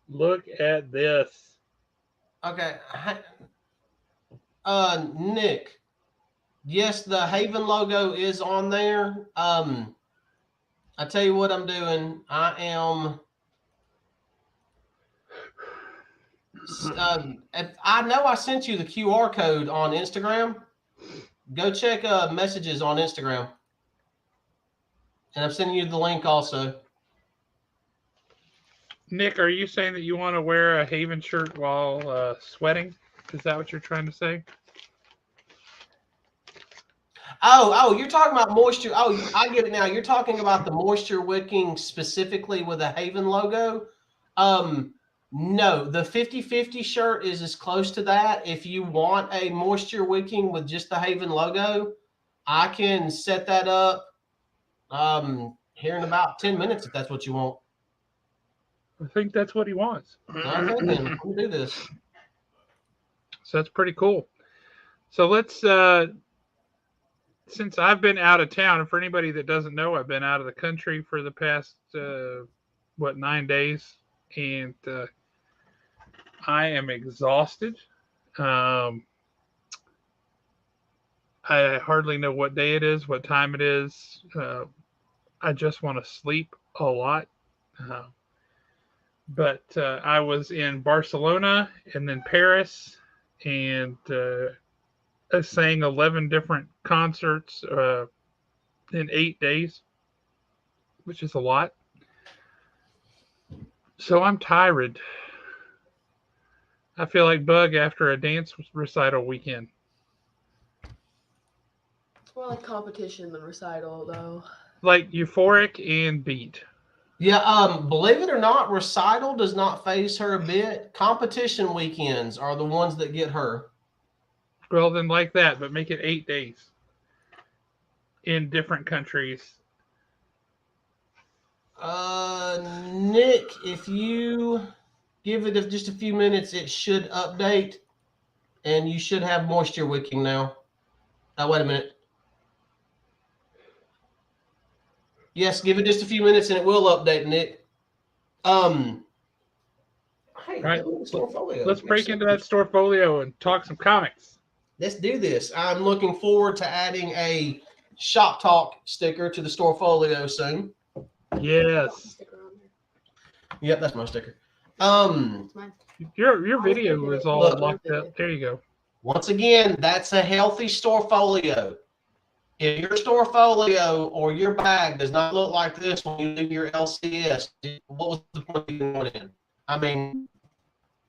Look at this. Okay. Nick. Yes, the Haven logo is on there. I tell you what I'm doing. I am. I know I sent you the QR code on Instagram. Go check messages on Instagram. And I'm sending you the link also. Nick, are you saying that you want to wear a Haven shirt while sweating? Is that what you're trying to say? Oh, you're talking about moisture. Oh, I get it now. You're talking about the moisture wicking specifically with a Haven logo. No, the 50/50 shirt is as close to that. If you want a moisture wicking with just the Haven logo, I can set that up here in about 10 minutes if that's what you want. I think that's what he wants. Okay, then let me do this. So that's pretty cool. So let's, since I've been out of town, and for anybody that doesn't know, I've been out of the country for the past, 9 days, and I am exhausted. I hardly know what day it is, what time it is. I just want to sleep a lot. But I was in Barcelona and then Paris, and I sang 11 different concerts in 8 days, which is a lot. So I'm tired. I feel like Bug after a dance recital weekend. It's more like competition than recital, though. Like euphoric and beat. Yeah, believe it or not, recital does not phase her a bit. Competition weekends are the ones that get her. Well, then like that, but make it 8 days in different countries. Nick, if you give it just a few minutes, it should update, and you should have moisture wicking now. Oh, wait a minute. Yes, give it just a few minutes, and it will update, Nick. Hey, Right. Storefolio. Let's break into that Storefolio and talk some comics. Let's do this. I'm looking forward to adding a Shop Talk sticker to the Storefolio soon. Yes. Yep, that's my sticker. It's mine. Your video is all Look. locked up. There you go. Once again, that's a healthy Storefolio. If your Storefolio or your bag does not look like this when you leave your LCS, what was the point of even going in? I mean,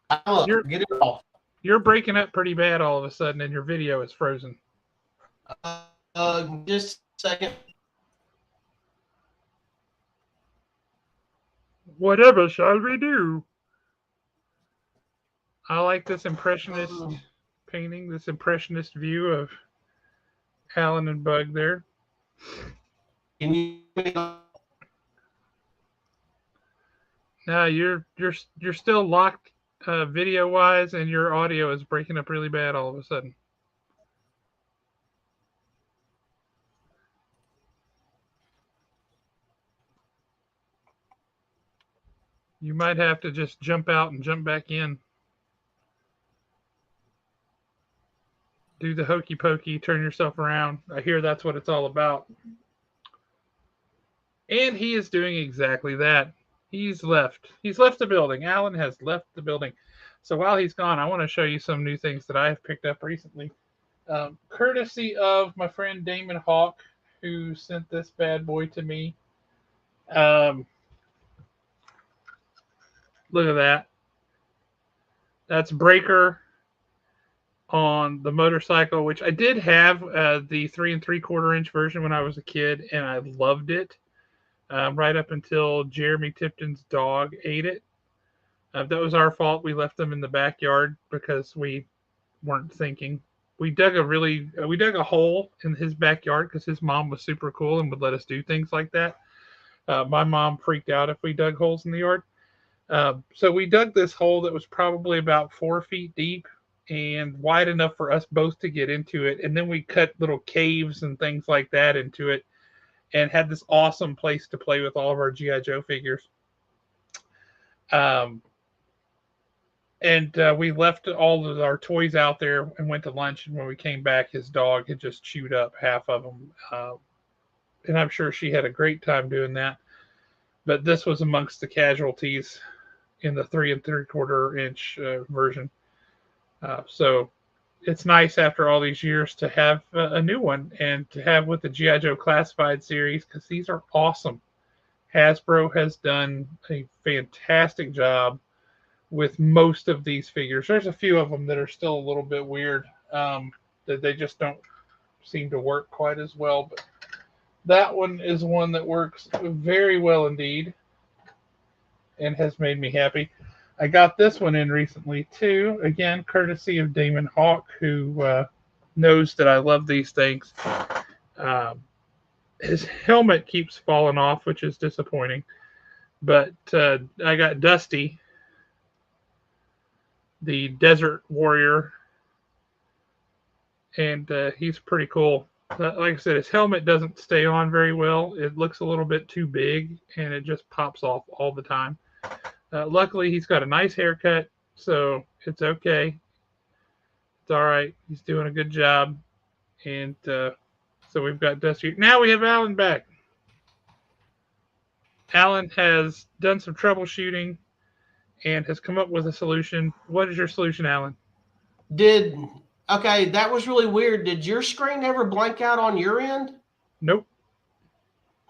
get it off. You're breaking up pretty bad all of a sudden, and your video is frozen. Just a second. Whatever shall we do? I like this impressionist painting, this impressionist view of Alan and Bug there. Can you? Now you're still locked video wise, and your audio is breaking up really bad all of a sudden. You might have to just jump out and jump back in. Do the hokey pokey, turn yourself around. I hear that's what it's all about. And he is doing exactly that. He's left. He's left the building. Alan has left the building. So while he's gone, I want to show you some new things that I have picked up recently. Courtesy of my friend Damon Hawk, who sent this bad boy to me. Look at that. That's Breaker on the motorcycle, which I did have the 3 3/4 inch version when I was a kid, and I loved it. right up until Jeremy Tipton's dog ate it. That was our fault. We left them in the backyard because we weren't thinking. We dug a hole in his backyard because his mom was super cool and would let us do things like that. My mom freaked out if we dug holes in the yard. So we dug this hole that was probably about 4 feet deep and wide enough for us both to get into it. And then we cut little caves and things like that into it and had this awesome place to play with all of our G.I. Joe figures. And we left all of our toys out there and went to lunch. And when we came back, his dog had just chewed up half of them. And I'm sure she had a great time doing that. But this was amongst the casualties in the 3 3/4 inch version. So it's nice after all these years to have a new one and to have with the G.I. Joe Classified series because these are awesome. Hasbro has done a fantastic job with most of these figures. There's a few of them that are still a little bit weird, that they just don't seem to work quite as well. But that one is one that works very well indeed and has made me happy. I got this one in recently too, again, courtesy of Damon Hawk, who knows that I love these things. His helmet keeps falling off, which is disappointing. But I got Dusty, the Desert Warrior, and he's pretty cool. Like I said, his helmet doesn't stay on very well. It looks a little bit too big, and it just pops off all the time. Luckily, he's got a nice haircut, so it's okay. It's all right. He's doing a good job. And so we've got Dusty. Now we have Alan back. Alan has done some troubleshooting and has come up with a solution. What is your solution, Alan? Okay, that was really weird. Did your screen ever blank out on your end? Nope.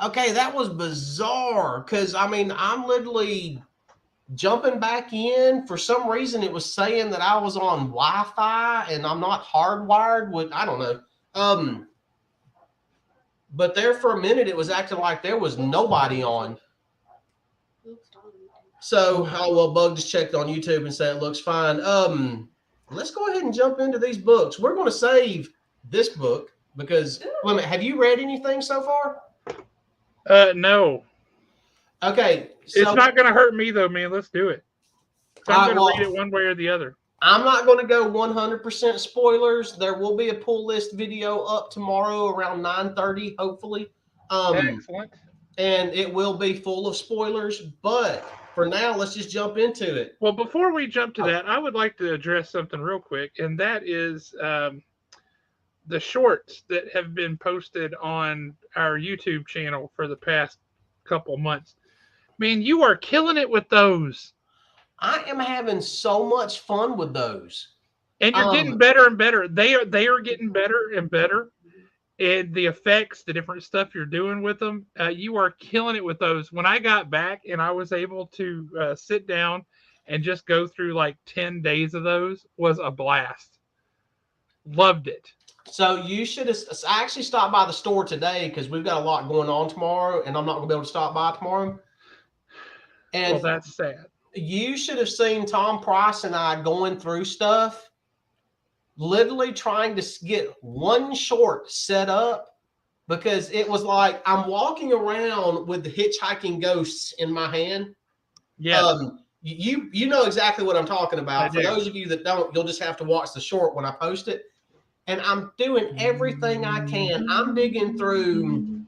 Okay, that was bizarre because, I mean, I'm literally jumping back in. For some reason, it was saying that I was on Wi-Fi and I'm not hardwired with, I don't know. But there for a minute, it was acting like there was nobody on. So, oh, well, Bug just checked on YouTube and said it looks fine. Let's go ahead and jump into these books. We're going to save this book because, wait a minute, have you read anything so far? No. Okay. So, it's not going to hurt me, though, man. Let's do it. I'm going to read it one way or the other. I'm not going to go 100% spoilers. There will be a pull list video up tomorrow around 9:30, hopefully. Excellent. And it will be full of spoilers, but for now, let's just jump into it. Well, before we jump to that, I would like to address something real quick, and that is the shorts that have been posted on our YouTube channel for the past couple months. Man, you are killing it with those. I am having so much fun with those. And you're getting better and better. They are getting better and better. And the effects, the different stuff you're doing with them, you are killing it with those. When I got back and I was able to sit down and just go through like 10 days of those, was a blast. Loved it. So you should have. I actually stopped by the store today because we've got a lot going on tomorrow, and I'm not going to be able to stop by tomorrow. And well, that's sad. You should have seen Tom Price and I going through stuff, literally trying to get one short set up because it was like I'm walking around with the Hitchhiking Ghosts in my hand. Yeah. You know exactly what I'm talking about. For those of you that don't, you'll just have to watch the short when I post it. And I'm doing everything I can. I'm digging through.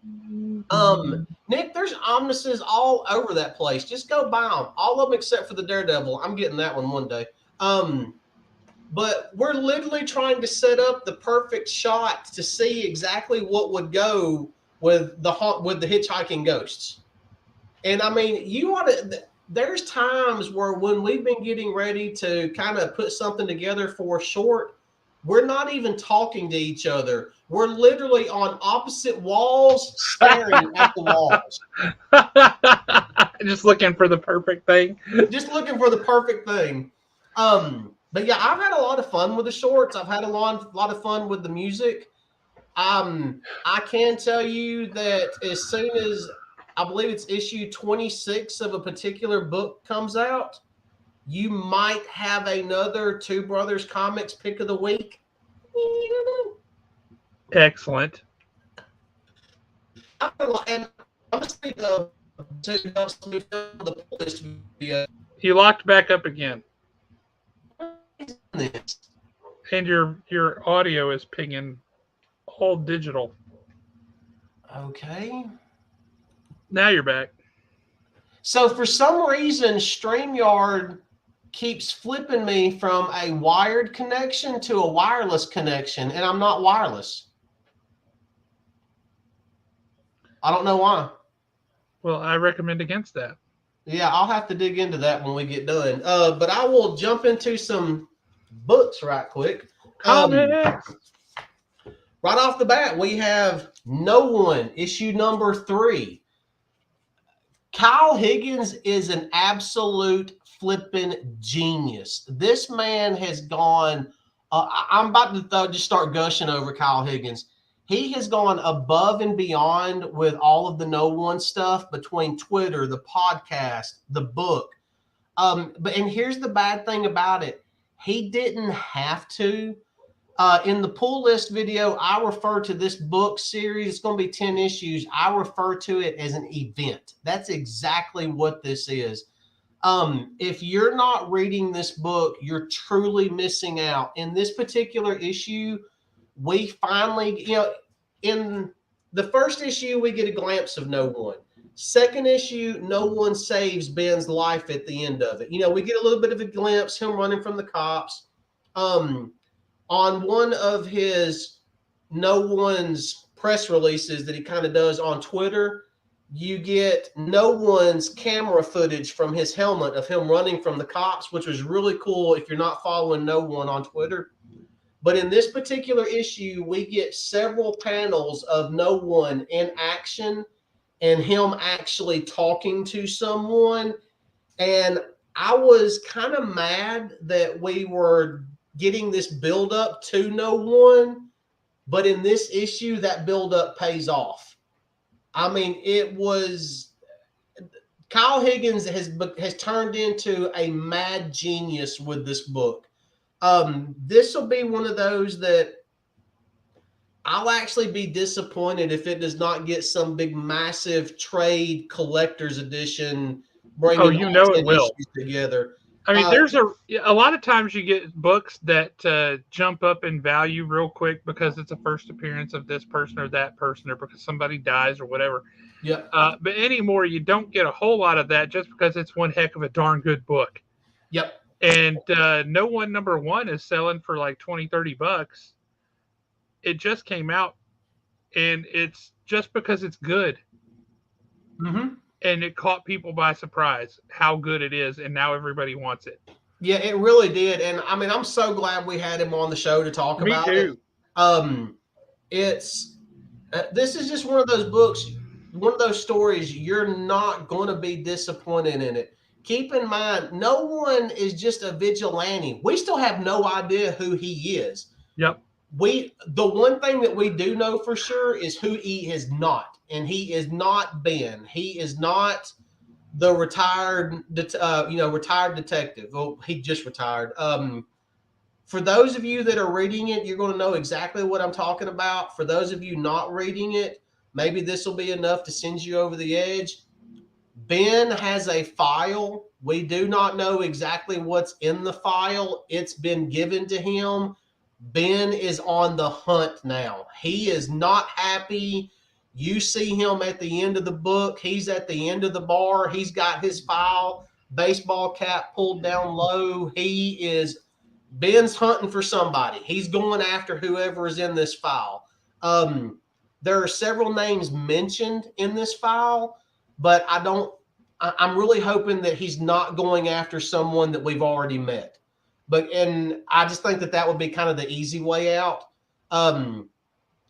Nick, there's omnibuses all over that place. Just go buy them. All of them except for the Daredevil. I'm getting that one day. But we're literally trying to set up the perfect shot to see exactly what would go with the Hitchhiking Ghosts. And I mean, you ought to. There's times where when we've been getting ready to kind of put something together for a short, we're not even talking to each other. We're literally on opposite walls, staring at the walls. Just looking for the perfect thing. Just looking for the perfect thing. But yeah, I've had a lot of fun with the shorts. I've had a lot of fun with the music. I can tell you that as soon as I believe it's issue 26 of a particular book comes out, you might have another Two Brothers Comics pick of the week. Excellent. And honestly, the list video. You locked back up again, This. and your audio is pinging all digital. Okay. Now you're back. So for some reason, StreamYard keeps flipping me from a wired connection to a wireless connection, and I'm not wireless. I don't know why. Well, I recommend against that. Yeah, I'll have to dig into that when we get done. But I will jump into some books right quick. Comics. Right off the bat, we have No One, issue number 3. Kyle Higgins is an absolute flipping genius. This man has gone, I'm about to just start gushing over Kyle Higgins. He has gone above and beyond with all of the No One stuff between Twitter, the podcast, the book. And here's the bad thing about it. He didn't have to. In the pull list video, I refer to this book series. It's going to be 10 issues. I refer to it as an event. That's exactly what this is. If you're not reading this book, you're truly missing out. In this particular issue, we finally, in the first issue, we get a glimpse of No One. Second issue, No One saves Ben's life at the end of it. We get a little bit of a glimpse, him running from the cops. On one of his No One's press releases that he kind of does on Twitter, you get No One's camera footage from his helmet of him running from the cops, which was really cool if you're not following No One on Twitter. But in this particular issue, we get several panels of No One in action and him actually talking to someone. And I was kind of mad that we were getting this build-up to No One, but in this issue, that build-up pays off. I mean, it was Kyle Higgins has turned into a mad genius with this book. This will be one of those that I'll actually be disappointed if it does not get some big, massive trade collector's edition bringing it will together. I mean, there's a lot of times you get books that jump up in value real quick because it's a first appearance of this person or that person, or because somebody dies or whatever. Yeah. But anymore, you don't get a whole lot of that just because it's one heck of a darn good book. Yep. And No One number 1 is selling for like $20-$30. It just came out, and it's just because it's good. Mm-hmm. And it caught people by surprise how good it is, and now everybody wants it. Yeah, it really did. And I mean, I'm so glad we had him on the show to talk about it. This is just one of those books, one of those stories you're not going to be disappointed in it. Keep in mind, No One is just a vigilante. We still have no idea who he is. Yep. The one thing that we do know for sure is who he is not. And he is not Ben. He is not the retired detective. Well, he just retired. For those of you that are reading it, you're going to know exactly what I'm talking about. For those of you not reading it, maybe this will be enough to send you over the edge. Ben has a file. We do not know exactly what's in the file. It's been given to him. Ben is on the hunt now. He is not happy. You see him at the end of the book. He's at the end of the bar. He's got his file, baseball cap pulled down low. Ben's hunting for somebody. He's going after whoever is in this file. There are several names mentioned in this file, but I'm really hoping that he's not going after someone that we've already met. And I just think that would be kind of the easy way out.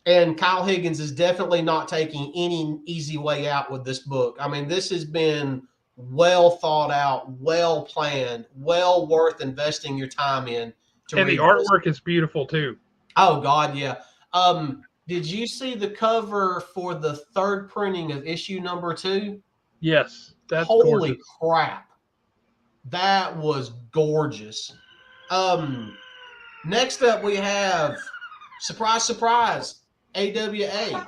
And Kyle Higgins is definitely not taking any easy way out with this book. I mean, this has been well thought out, well planned, well worth investing your time in. And the artwork is beautiful too. Oh God, yeah. Did you see the cover for the third printing of issue number 2? Yes, that's Holy gorgeous. crap. That was gorgeous. Next up we have, surprise, surprise, AWA.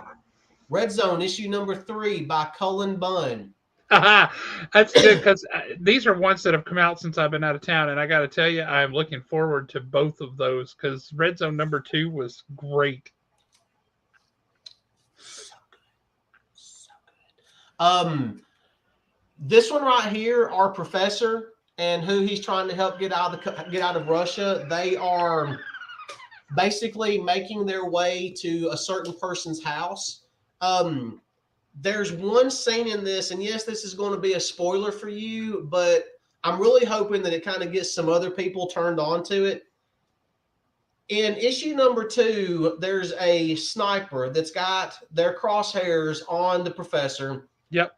Red Zone issue number 3 by Cullen Bunn. That's good because these are ones that have come out since I've been out of town, and I got to tell you, I'm looking forward to both of those because Red Zone number 2 was great. So good. This one right here, our professor and who he's trying to help get out of Russia, they are basically making their way to a certain person's house. There's one scene in this, and yes, this is going to be a spoiler for you, but I'm really hoping that it kind of gets some other people turned on to it. In issue number 2, there's a sniper that's got their crosshairs on the professor. Yep.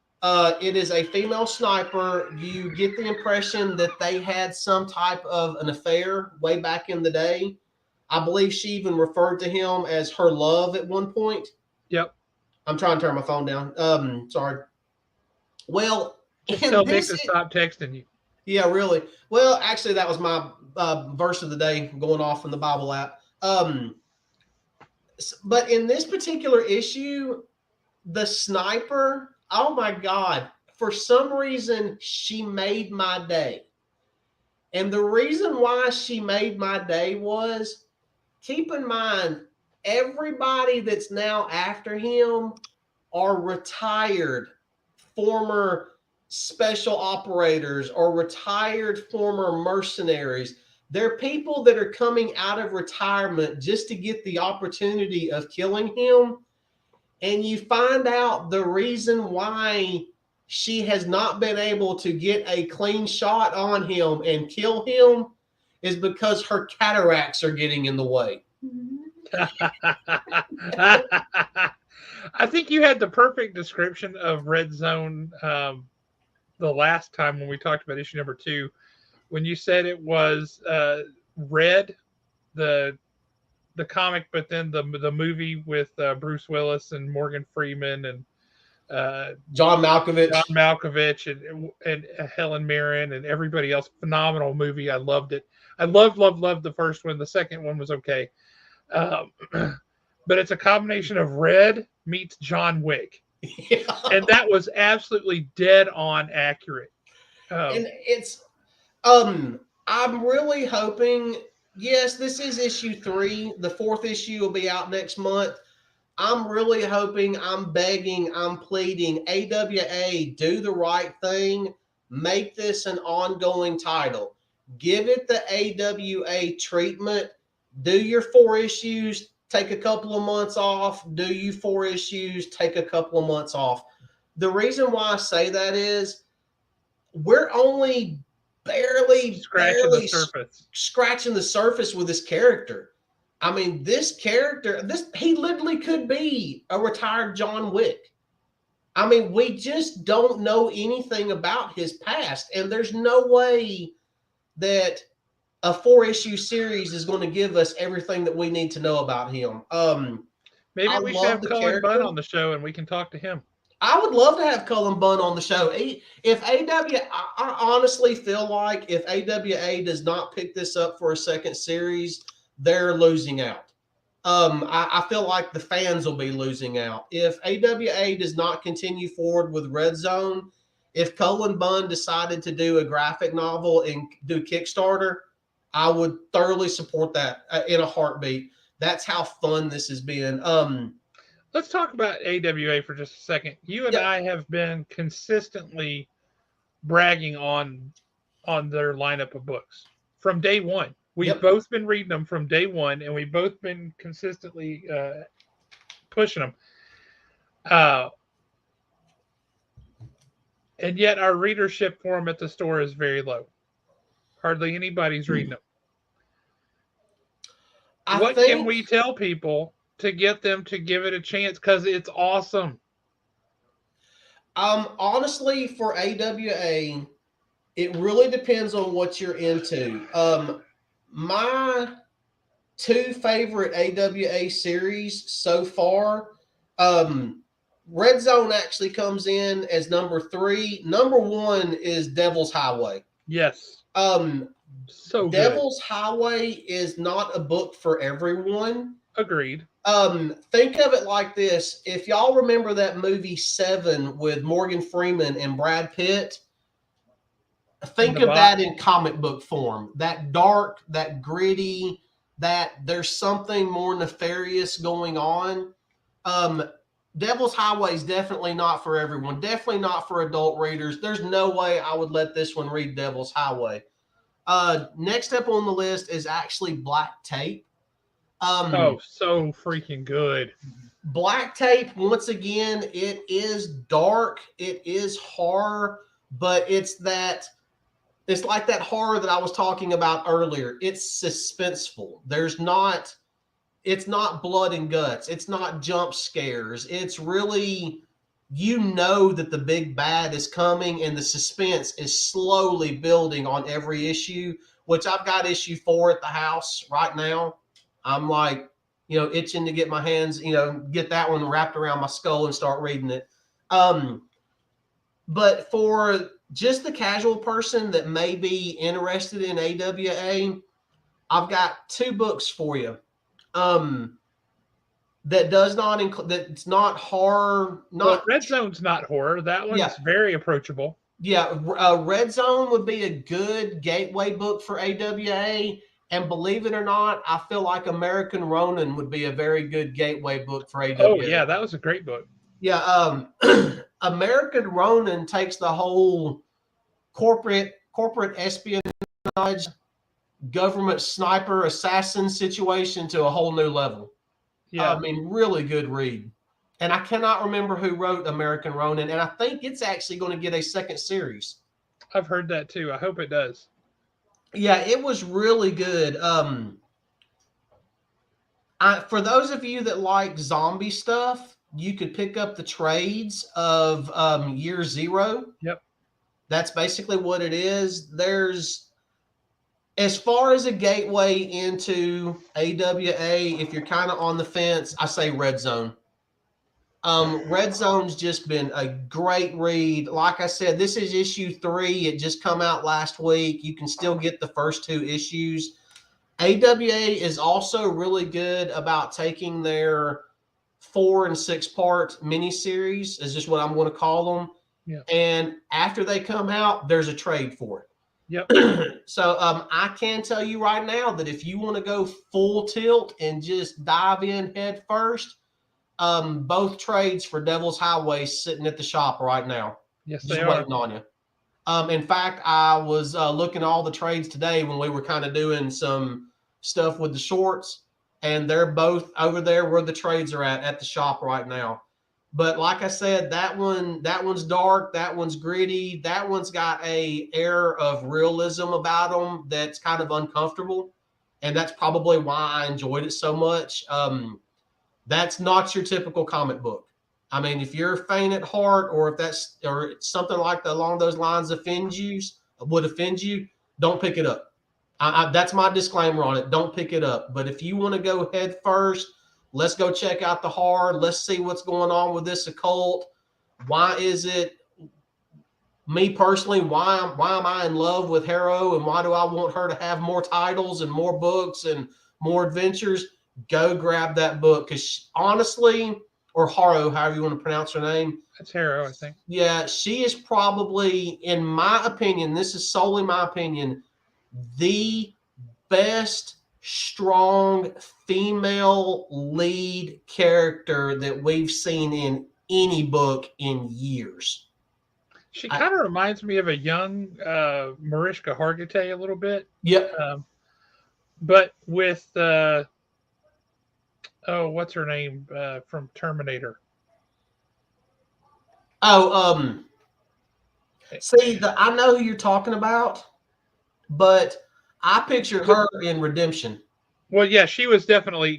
It is a female sniper. You get the impression that they had some type of an affair way back in the day. I believe she even referred to him as her love at one point. Yep. I'm trying to turn my phone down. Sorry. Well, just tell Nick to stop texting you. Yeah, really. Well, actually, that was my verse of the day going off in the Bible app. But in this particular issue, the sniper, oh my God, for some reason, she made my day. And the reason why she made my day was, keep in mind, everybody that's now after him are retired former special operators or retired former mercenaries. They're people that are coming out of retirement just to get the opportunity of killing him. And you find out the reason why she has not been able to get a clean shot on him and kill him is because her cataracts are getting in the way. I think you had the perfect description of Red Zone the last time when we talked about issue number 2, when you said it was Red, the comic, but then the movie with Bruce Willis and Morgan Freeman and John Malkovich and Helen Mirren and everybody else. Phenomenal movie. I loved it. I loved the first one. The second one was okay. But it's a combination of Red meets John Wick. Yeah. And that was absolutely dead on accurate. And it's, I'm really hoping, yes, this is issue 3. The 4th issue will be out next month. I'm really hoping, I'm begging, I'm pleading, AWA, do the right thing. Make this an ongoing title. Give it the AWA treatment. Do your 4 issues, take a couple of months off. Do you 4 issues, take a couple of months off. The reason why I say that is we're only barely scratching the surface with this character. I mean, this character, he literally could be a retired John Wick. I mean, we just don't know anything about his past, and there's no way that a 4-issue series is going to give us everything that we need to know about him. Maybe we should have Cullen Bunn on the show and we can talk to him. I would love to have Cullen Bunn on the show. I honestly feel like if AWA does not pick this up for a second series, they're losing out. I feel like the fans will be losing out. If AWA does not continue forward with Red Zone, if Cullen Bunn decided to do a graphic novel and do Kickstarter, I would thoroughly support that in a heartbeat. That's how fun this has been. Let's talk about AWA for just a second. You and I have been consistently bragging on their lineup of books from day one. We've both been reading them from day one, and we've both been consistently pushing them. And yet our readership for them at the store is very low. Hardly anybody's reading them. What can we tell people to get them to give it a chance? Because it's awesome. Honestly, for AWA, it really depends on what you're into. My two favorite AWA series so far. Red Zone actually comes in as number 3. Number 1 is Devil's Highway. Yes. So good. Devil's Highway is not a book for everyone. Agreed. Think of it like this. If y'all remember that movie Seven with Morgan Freeman and Brad Pitt, think of that in comic book form. That dark, that gritty, that there's something more nefarious going on. Devil's Highway is definitely not for everyone. Definitely not for adult readers. There's no way I would let this one read Devil's Highway. Next up on the list is actually Black Tape. So freaking good. Black Tape, once again, it is dark. It is horror, but it's like that horror that I was talking about earlier. It's suspenseful. It's not blood and guts. It's not jump scares. It's really, that the big bad is coming and the suspense is slowly building on every issue, which I've got issue 4 at the house right now. I'm like, itching to get my hands, get that one wrapped around my skull and start reading it. But for just the casual person that may be interested in AWA, I've got 2 books for you. That does not include, that's not horror. Red Zone's not horror. That one's very approachable. Yeah, Red Zone would be a good gateway book for AWA. And believe it or not, I feel like American Ronin would be a very good gateway book for AWA. Oh, yeah, that was a great book. Yeah, American Ronin takes the whole corporate espionage, government sniper assassin situation to a whole new level. Yeah. I mean, really good read. And I cannot remember who wrote American Ronin, and I think it's actually going to get a second series. I've heard that too. I hope it does. Yeah, it was really good. For those of you that like zombie stuff, you could pick up the trades of Year Zero. Yep. That's basically what it is. As far as a gateway into AWA, if you're kind of on the fence, I say Red Zone. Red Zone's just been a great read. Like I said, this is issue 3. It just come out last week. You can still get the first 2 issues. AWA is also really good about taking their 4 and 6 part miniseries, is just what I'm going to call them. Yeah. And after they come out, there's a trade for it. Yep. So I can tell you right now that if you want to go full tilt and just dive in head first, both trades for Devil's Highway sitting at the shop right now. Yes, just they waiting are. on you. In fact, I was looking at all the trades today when we were kind of doing some stuff with the shorts, and they're both over there where the trades are at the shop right now. But like I said, that one's dark, that one's gritty, that one's got a air of realism about them that's kind of uncomfortable, and that's probably why I enjoyed it so much. That's not your typical comic book. I mean, if you're faint at heart, or if something like along those lines would offend you, don't pick it up. That's my disclaimer on it. Don't pick it up. But if you want to go head first, let's go check out the horror. Let's see what's going on with this occult. Why is it, me personally, why am I in love with Harrow, and why do I want her to have more titles and more books and more adventures? Go grab that book, because honestly, or Harrow, however you want to pronounce her name. That's Harrow, I think. Yeah, she is probably, in my opinion, this is solely my opinion, the best strong female lead character that we've seen in any book in years. She kind of reminds me of a young Mariska Hargitay a little bit. Yep. But with what's her name from Terminator? See, I know who you're talking about, but I pictured her in Redemption. Well, yeah, she was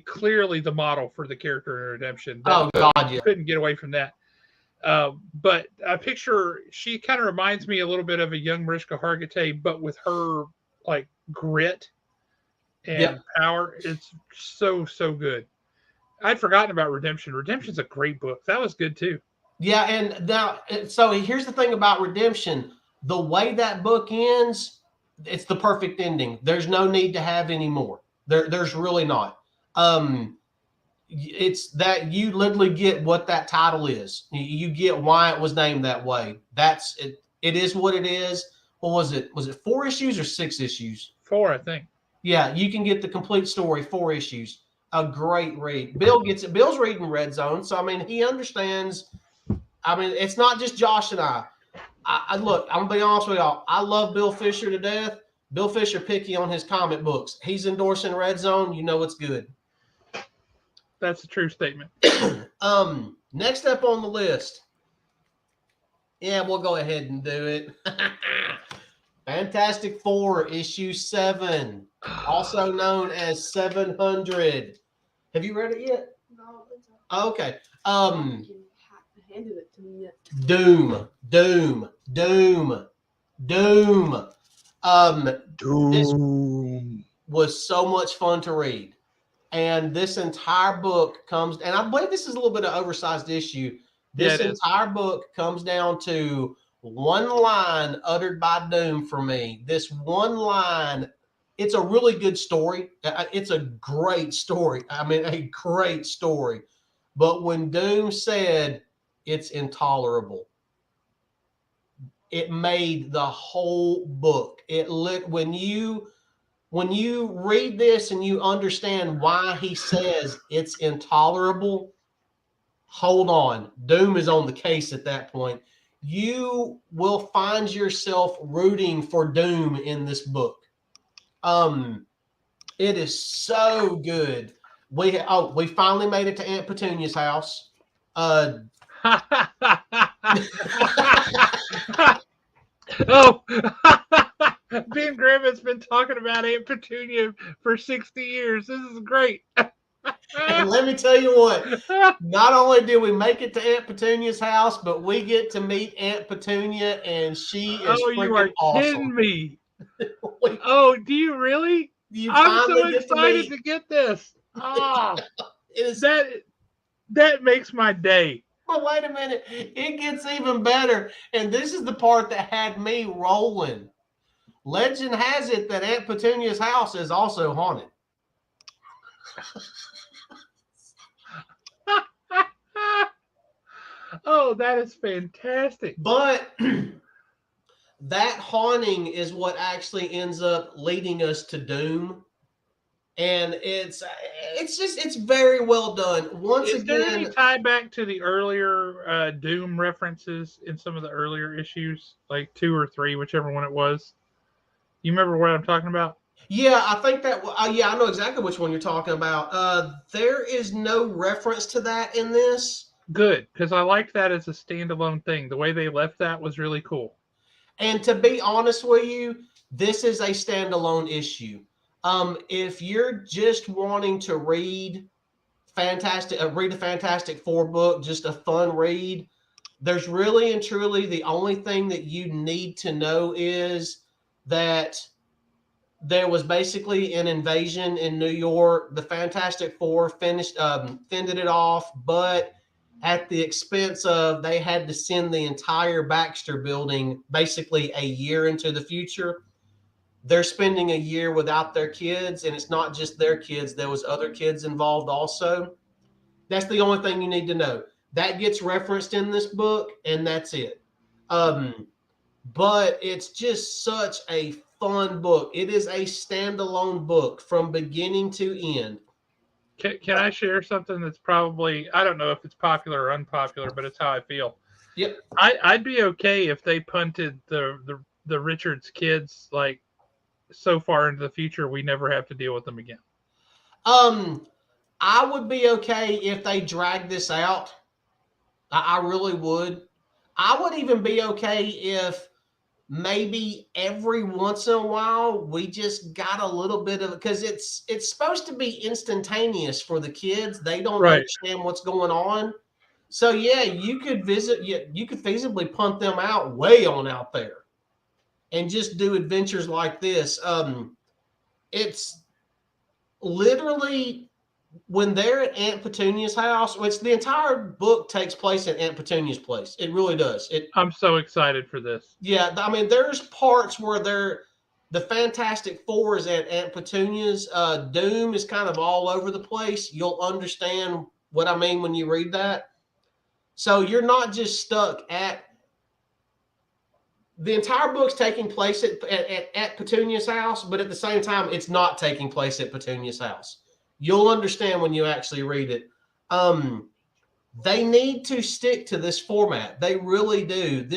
clearly the model for the character in Redemption. Oh, God, yeah. Couldn't get away from that. But I picture, she kind of reminds me a little bit of a young Mariska Hargitay, but with her, like, grit and Power. It's so good. I'd forgotten about Redemption. Redemption's a great book. That was good too. Yeah, and now, so here's the thing about Redemption. The way that book ends, it's the perfect ending. There's no need to have any more. There's really not. It's that you literally get what that title is. You get why it was named that way. That's it. It is what it is. What was it? Was it 4 issues or 6 issues? 4, I think. Yeah, you can get the complete story, 4 issues. A great read. Bill gets it. Bill's reading Red Zone, so I mean, he understands. I mean, it's not just Josh and I. Look, I'm gonna be honest with y'all. I love Bill Fisher to death. Bill Fisher picky on his comic books. He's endorsing Red Zone. You know it's good. That's a true statement. Next up on the list. Yeah, we'll go ahead and do it. Fantastic Four, issue 7, also known as 700. Have you read it yet? No, it's Okay. handed it to me yet. Doom. This was so much fun to read. And this entire book comes, and I believe this is a little bit of oversized issue. This entire book comes down to one line uttered by Doom for me. This one line, it's a really good story. It's a great story. I mean, a great story. But when Doom said it's intolerable, it made the whole book. It lit when you read this and you understand why he says it's intolerable. Hold on. Doom is on the case at that point. You will find yourself rooting for Doom in this book. It is so good. We finally made it to Aunt Petunia's house. Oh, Ben Grimm has been talking about Aunt Petunia for 60 years. This is great. And let me tell you what, not only did we make it to Aunt Petunia's house, but we get to meet Aunt Petunia, and she is you are awesome. kidding me. Oh, do you really? I'm so excited to get this. Oh, that makes my day. But wait a minute, it gets even better. And this is the part that had me rolling. Legend has it that Aunt Petunia's house is also haunted. Oh, that is fantastic. But that haunting is what actually ends up leading us to Doom. And it's very well done. Is there any tie back to the earlier Doom references in some of the earlier issues, like 2 or 3, whichever one it was? You remember what I'm talking about? Yeah, I think that. I know exactly which one you're talking about. There is no reference to that in this. Good, because I liked that as a standalone thing. The way they left that was really cool. And to be honest with you, this is a standalone issue. If you're just wanting to read a Fantastic Four book, just a fun read, there's really and truly the only thing that you need to know is that there was basically an invasion in New York. The Fantastic Four fended it off, but at the expense of they had to send the entire Baxter building basically a year into the future. They're spending a year without their kids, and it's not just their kids. There was other kids involved also. That's the only thing you need to know. That gets referenced in this book, and that's it. But it's just such a fun book. It is a standalone book from beginning to end. Can I share something that's probably, I don't know if it's popular or unpopular, but it's how I feel. Yep. I'd be okay if they punted the Richards kids like so far into the future we never have to deal with them again. I would be okay if they dragged this out. I really would. I would even be okay if maybe every once in a while we just got a little bit of, because it's supposed to be instantaneous for the kids. They don't understand what's going on. So yeah, you could feasibly punt them out way on out there and just do adventures like this. literally, when they're at Aunt Petunia's house, which the entire book takes place at Aunt Petunia's place. It really does. I'm so excited for this. Yeah, I mean, there's parts where the Fantastic Four is at Aunt Petunia's. Doom is kind of all over the place. You'll understand what I mean when you read that. So you're not just stuck at the entire book's taking place at Petunia's house, but at the same time, it's not taking place at Petunia's house. You'll understand when you actually read it. They need to stick to this format. They really do.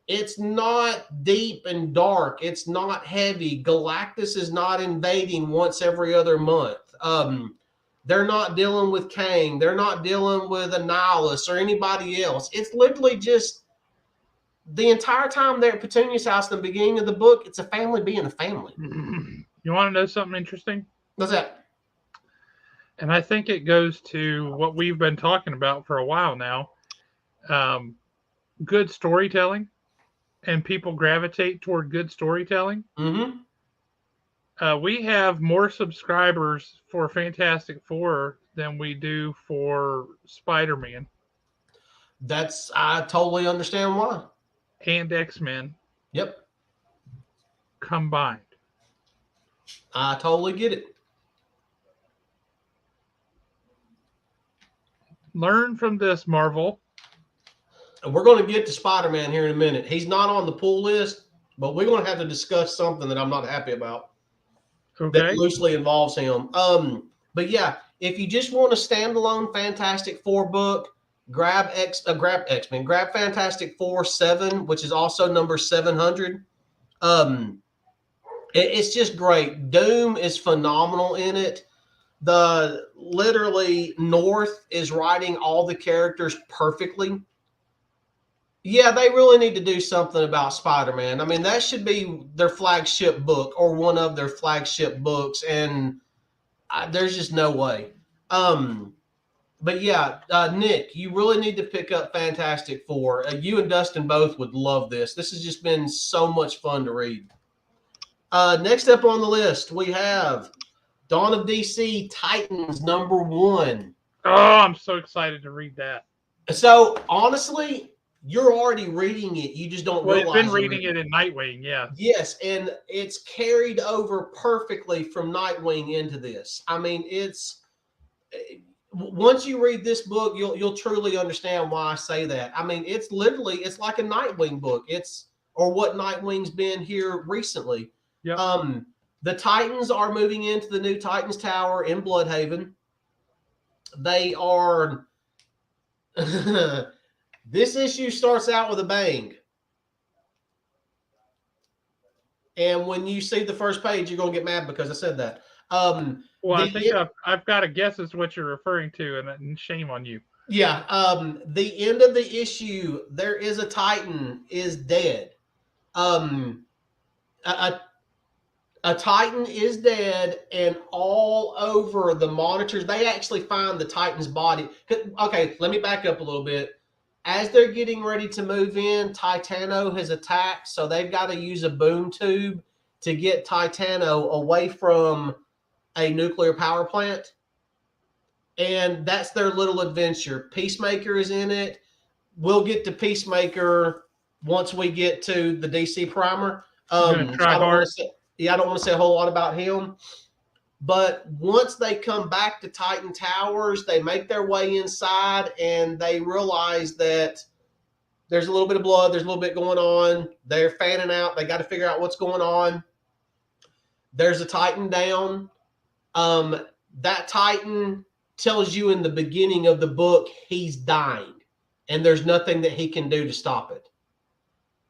It's not deep and dark. It's not heavy. Galactus is not invading once every other month. They're not dealing with Kang. They're not dealing with Annihilus or anybody else. It's literally just the entire time they're at Petunia's house in the beginning of the book, it's a family being a family. You want to know something interesting? What's that? And I think it goes to what we've been talking about for a while now. Good storytelling, and people gravitate toward good storytelling. Mm-hmm. We have more subscribers for Fantastic Four than we do for Spider-Man. I totally understand why. And X-Men. Yep. Combined. I totally get it. Learn from this, Marvel. We're going to get to Spider-Man here in a minute. He's not on the pull list, but we're going to have to discuss something that I'm not happy about. Okay. That loosely involves him. But yeah, if you just want a standalone Fantastic Four book, grab X-Men, grab Fantastic Four 7, which is also number 700. It's just great. Doom is phenomenal in it. Literally North is writing all the characters perfectly. Yeah, they really need to do something about Spider-Man. I mean, that should be their flagship book or one of their flagship books, and there's just no way. But yeah, Nick, you really need to pick up Fantastic Four. You and Dustin both would love this. This has just been so much fun to read. Next up on the list, we have Dawn of DC Titans #1. Oh, I'm so excited to read that. So honestly, you're already reading it. You just don't realize. We've been reading it in Nightwing, yeah. Yes, and it's carried over perfectly from Nightwing into this. I mean, once you read this book, you'll truly understand why I say that. I mean, it's like a Nightwing book. Or what Nightwing's been here recently. Yep. The Titans are moving into the new Titans Tower in Bloodhaven. They are. This issue starts out with a bang. And when you see the first page, you're going to get mad because I said that. Well, I think I've got a guess as to what you're referring to, and shame on you. Yeah. The end of the issue, there is a Titan is dead. A Titan is dead, and all over the monitors, they actually find the Titan's body. Okay, let me back up a little bit. As they're getting ready to move in, Titano has attacked, so they've got to use a boom tube to get Titano away from a nuclear power plant. And that's their little adventure. Peacemaker is in it. We'll get to Peacemaker once we get to the DC primer. I don't want to say a whole lot about him. But once they come back to Titan Towers, they make their way inside and they realize that there's a little bit of blood. There's a little bit going on. They're fanning out. They got to figure out what's going on. There's a Titan down. That Titan tells you in the beginning of the book he's dying and there's nothing that he can do to stop it.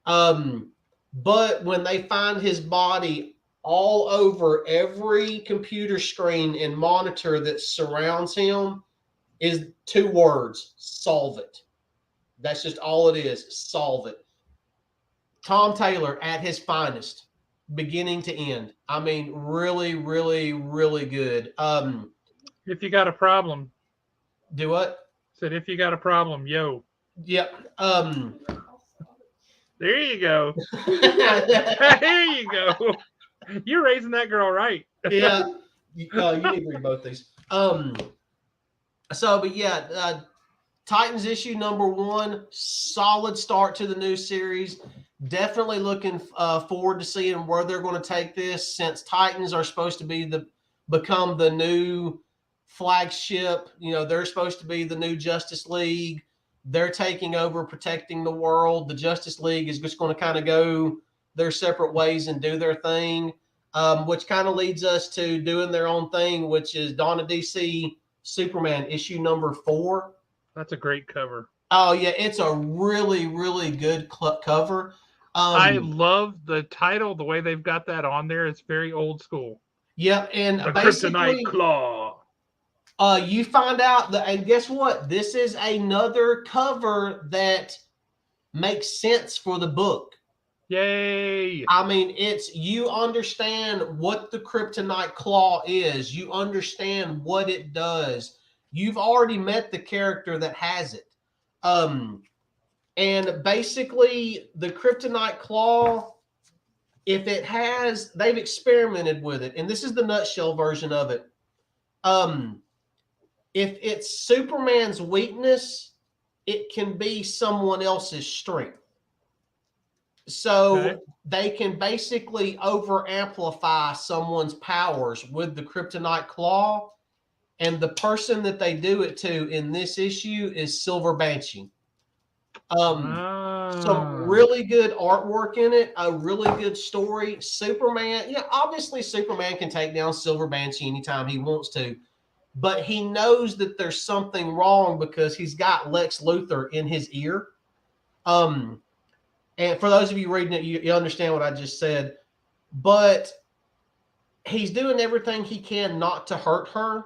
But when they find his body all over every computer screen and monitor that surrounds him is 2 words: solve it. That's just all it is. Solve it. Tom Taylor at his finest, beginning to end. I mean, really, really, really good. If you got a problem. Do what? Said if you got a problem, yo. Yep. There you go. There you go. You're raising that girl right. Yeah. You need to read both these. But yeah, Titans issue number 1, solid start to the new series. Definitely looking forward to seeing where they're going to take this, since Titans are supposed to become the new flagship. You know, they're supposed to be the new Justice League. They're taking over, protecting the world. The Justice League is just going to kind of go their separate ways and do their thing, which kind of leads us to doing their own thing, which is Dawn of DC Superman issue number 4. That's a great cover. Oh yeah, it's a really, really good cover. I love the title, the way they've got that on there. It's very old school. Yep, and The basically, Kryptonite Claw. You find out that, and guess what? This is another cover that makes sense for the book. Yay! I mean, you understand what the Kryptonite Claw is. You understand what it does. You've already met the character that has it. And basically, the Kryptonite Claw, they've experimented with it, and this is the nutshell version of it. If it's Superman's weakness, it can be someone else's strength. So they can basically over amplify someone's powers with the Kryptonite Claw. And the person that they do it to in this issue is Silver Banshee. Some really good artwork in it, a really good story. Superman, obviously Superman can take down Silver Banshee anytime he wants to, but he knows that there's something wrong because he's got Lex Luthor in his ear. And for those of you reading it, you understand what I just said. But he's doing everything he can not to hurt her.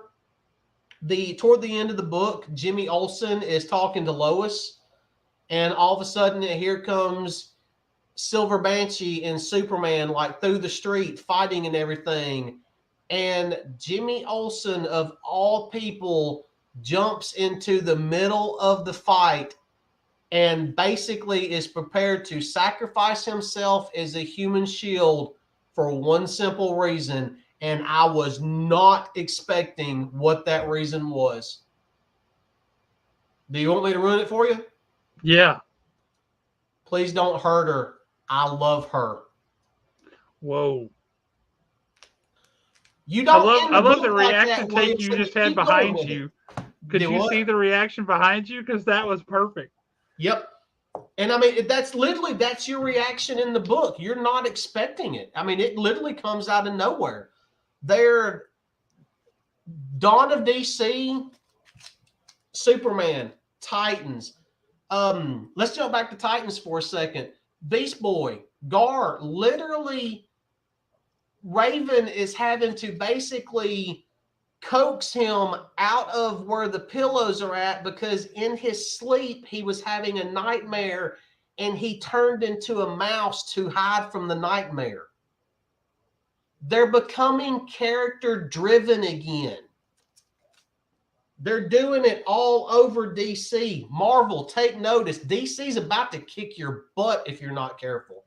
Toward the end of the book, Jimmy Olsen is talking to Lois, and all of a sudden here comes Silver Banshee and Superman like through the street fighting and everything. And Jimmy Olsen, of all people, jumps into the middle of the fight and basically is prepared to sacrifice himself as a human shield for one simple reason. And I was not expecting what that reason was. Do you want me to ruin it for you? Yeah. Please don't hurt her. I love her. Whoa. You don't. I love the reaction take you just had behind you. Could you see the reaction behind you? Because that was perfect. Yep. And I mean, that's your reaction in the book. You're not expecting it. I mean, it literally comes out of nowhere. They're Dawn of DC, Superman, Titans. Let's jump back to Titans for a second. Beast Boy, Gar, literally Raven is having to basically coax him out of where the pillows are at because in his sleep he was having a nightmare and he turned into a mouse to hide from the nightmare. They're becoming character driven again. They're doing it all over DC. Marvel, take notice. DC's about to kick your butt if you're not careful.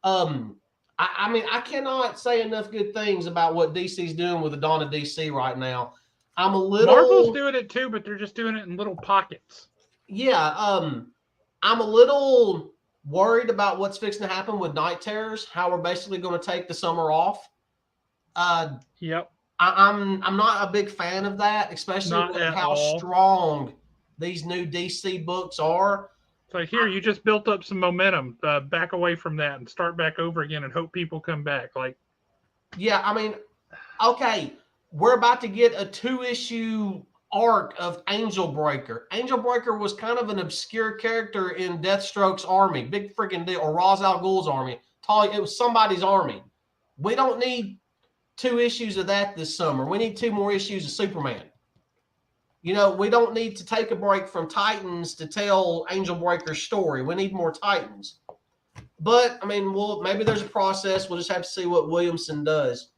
I mean, I cannot say enough good things about what DC's doing with the Dawn of DC right now. Marvel's doing it too, but they're just doing it in little pockets. Yeah, I'm a little worried about what's fixing to happen with Night Terrors, how we're basically going to take the summer off. Yep. I'm not a big fan of that, especially with how strong these new DC books are. So here, you just built up some momentum. Back away from that and start back over again and hope people come back. Yeah, I mean, okay, we're about to get a 2-issue arc of Angel Breaker. Angel Breaker was kind of an obscure character in Deathstroke's army, big freaking deal, or Ra's al Ghul's army. It was somebody's army. We don't need 2 issues of that this summer. We need 2 more issues of Superman. We don't need to take a break from Titans to tell Angel Breaker's story. We need more Titans. But, I mean, maybe there's a process. We'll just have to see what Williamson does.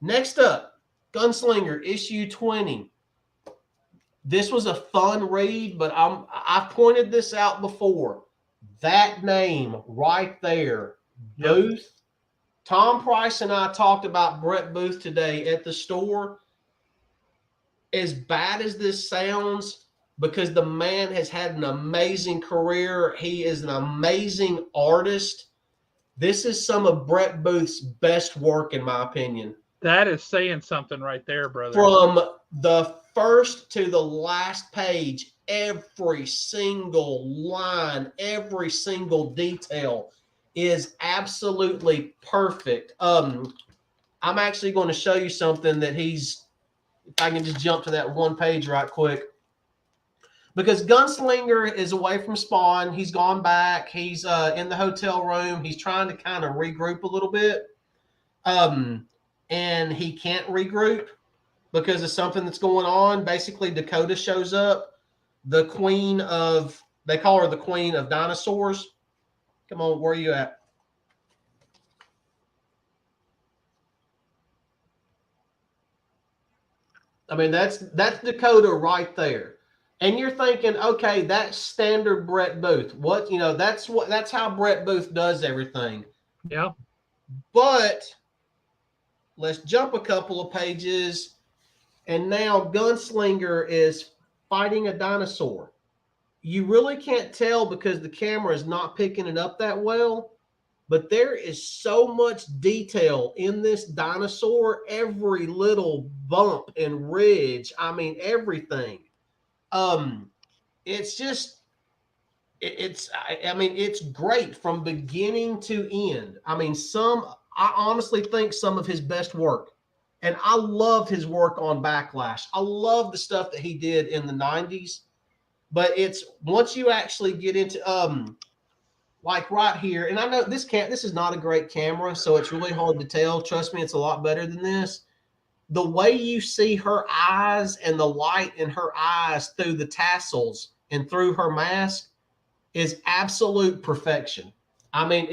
Next up, Gunslinger, issue 20. This was a fun read, but I've pointed this out before. That name right there, Booth, Tom Price and I talked about Brett Booth today at the store. As bad as this sounds, because the man has had an amazing career, he is an amazing artist. This is some of Brett Booth's best work, in my opinion. That is saying something right there, brother. From the first to the last page, every single line, every single detail is absolutely perfect. I'm actually going to show you something that he's, if I can just jump to that one page right quick. Because Gunslinger is away from Spawn. He's gone back. He's in the hotel room. He's trying to kind of regroup a little bit. And he can't regroup because of something that's going on. Basically, Dakota shows up. The queen of, they call her the queen of dinosaurs. Come on, where are you at? I mean, that's Dakota right there. And you're thinking, okay, that's standard Brett Booth. What, you know, that's how Brett Booth does everything. Yeah. But let's jump a couple of pages. And now Gunslinger is fighting a dinosaur. You really can't tell because the camera is not picking it up that well. But there is so much detail in this dinosaur. Every little bump and ridge. I mean, everything. It's just, I mean, it's great from beginning to end. I mean, I honestly think some of his best work. And I love his work on Backlash. I love the stuff that he did in the 90s. But it's once you actually get into like right here, and I know this is not a great camera, so it's really hard to tell. Trust me, it's a lot better than this. The way you see her eyes and the light in her eyes through the tassels and through her mask is absolute perfection. I mean,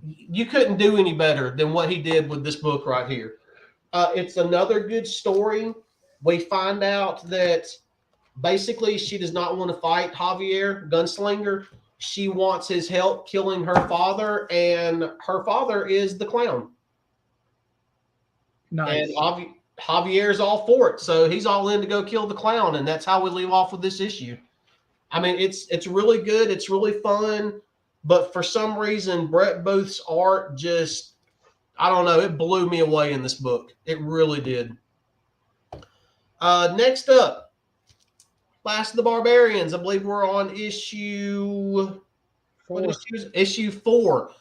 you couldn't do any better than what he did with this book right here. It's another good story. We find out that basically she does not want to fight Javier, Gunslinger. She wants his help killing her father, and her father is the clown. Nice. And Javier's all for it, so he's all in to go kill the clown, and that's how we leave off with this issue. I mean, it's really good. It's really fun, but for some reason, Brett Booth's art just, I don't know, it blew me away in this book. It really did. Next up, Last of the Barbarians. I believe we're on issue 4. Issue 4.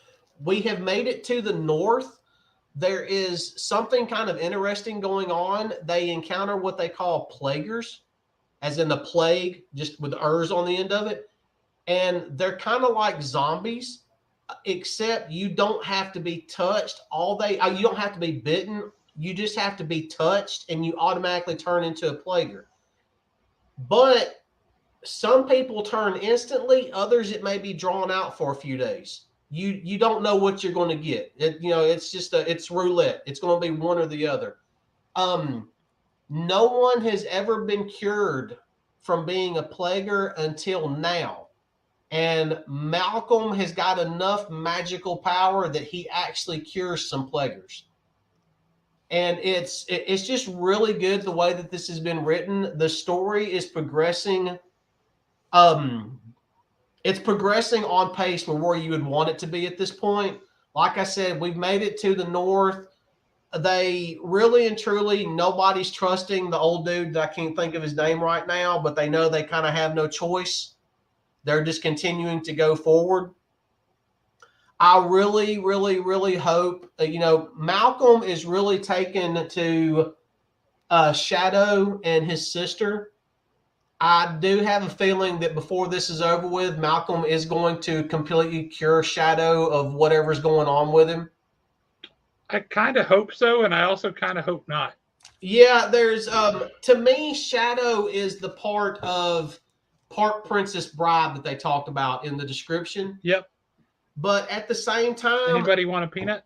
We have made it to the north. There is something kind of interesting going on. They encounter what they call plaguers, as in the plague, just with ers on the end of it. And they're kind of like zombies, except you don't have to be touched. You don't have to be bitten. You just have to be touched, and you automatically turn into a plaguer. But some people turn instantly. Others, it may be drawn out for a few days. You don't know what you're going to get. It's just it's roulette. It's going to be one or the other. No one has ever been cured from being a plaguer until now. And Malcolm has got enough magical power that he actually cures some plaguers. And it's just really good the way that this has been written. The story is progressing. It's progressing on pace for where you would want it to be at this point. Like I said, we've made it to the north. They really and truly, nobody's trusting the old dude that I can't think of his name right now, but they know they kind of have no choice. They're just continuing to go forward. I really, really, really hope, Malcolm is really taken to Shadow and his sister. I do have a feeling that before this is over with, Malcolm is going to completely cure Shadow of whatever's going on with him. I kind of hope so, and I also kind of hope not. Yeah, there's to me, Shadow is the part Princess Bride that they talked about in the description. Yep. But at the same time, anybody want a peanut?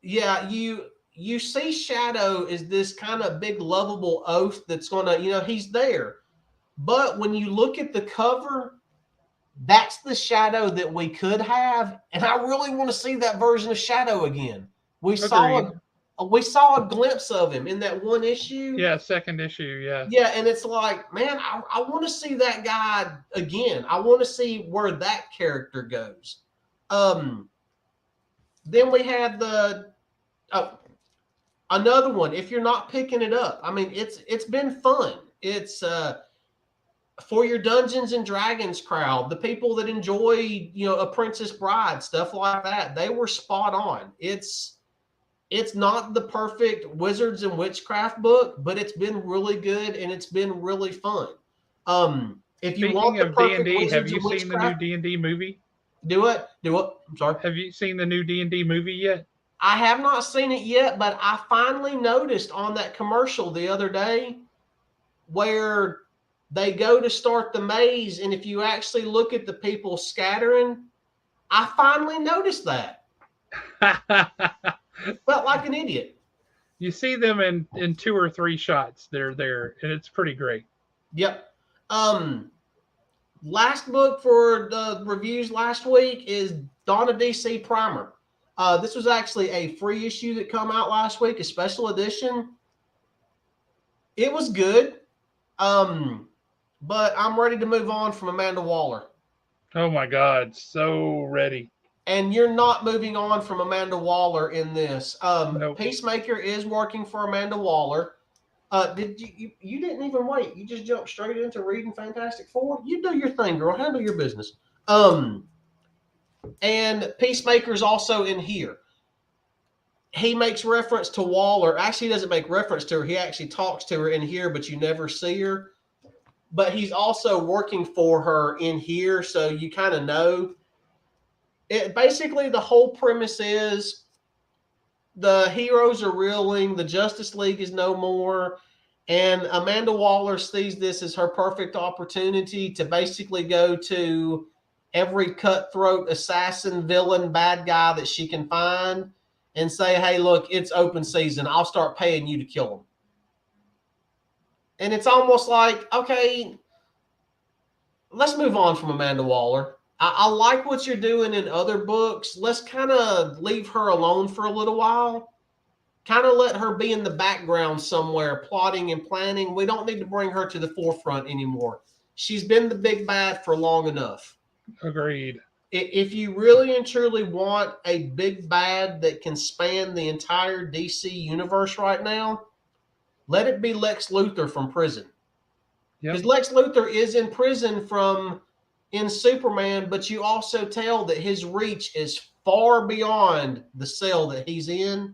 Yeah, you see Shadow is this kind of big lovable oaf that's gonna, he's there. But when you look at the cover, That's the Shadow that we could have, and I really want to see that version of Shadow again. We saw a glimpse of him in that one issue. Yeah, second issue. Yeah. Yeah, and it's like, man, I want to see that guy again. I want to see where that character goes. Then we had another one. If you're not picking it up, I mean, it's been fun. It's for your Dungeons and Dragons crowd, the people that enjoy, A Princess Bride, stuff like that. They were spot on. It's not the perfect Wizards and Witchcraft book, but it's been really good and it's been really fun. If you want the perfect D&D, Wizards have you and seen the Witchcraft, new D&D movie? do it. I'm sorry. Have you seen the new D&D movie yet? I have not seen it yet, but I finally noticed on that commercial the other day where they go to start the maze, and if you actually look at the people scattering, I finally noticed that. Felt like an idiot. You see them in 2 or 3 shots. They're there, and it's pretty great. Yep. Last book for the reviews last week is Dawn of DC Primer. This was actually a free issue that come out last week, a special edition. It was good, but I'm ready to move on from Amanda Waller. Oh my God, so ready. And you're not moving on from Amanda Waller in this. Nope. Peacemaker is working for Amanda Waller. Did you didn't even wait. You just jumped straight into reading Fantastic Four. You do your thing, girl. Handle your business. And Peacemaker's also in here. He makes reference to Waller. Actually, he doesn't make reference to her. He actually talks to her in here, but you never see her. But he's also working for her in here, so you kind of know. Basically, the whole premise is the heroes are reeling, the Justice League is no more, and Amanda Waller sees this as her perfect opportunity to basically go to every cutthroat assassin, villain, bad guy that she can find and say, hey, look, it's open season. I'll start paying you to kill them. And it's almost like, okay, let's move on from Amanda Waller. I like what you're doing in other books. Let's kind of leave her alone for a little while. Kind of let her be in the background somewhere, plotting and planning. We don't need to bring her to the forefront anymore. She's been the big bad for long enough. Agreed. If you really and truly want a big bad that can span the entire DC universe right now, let it be Lex Luthor from prison. Because Lex Luthor is in prison in Superman, but you also tell that his reach is far beyond the cell that he's in.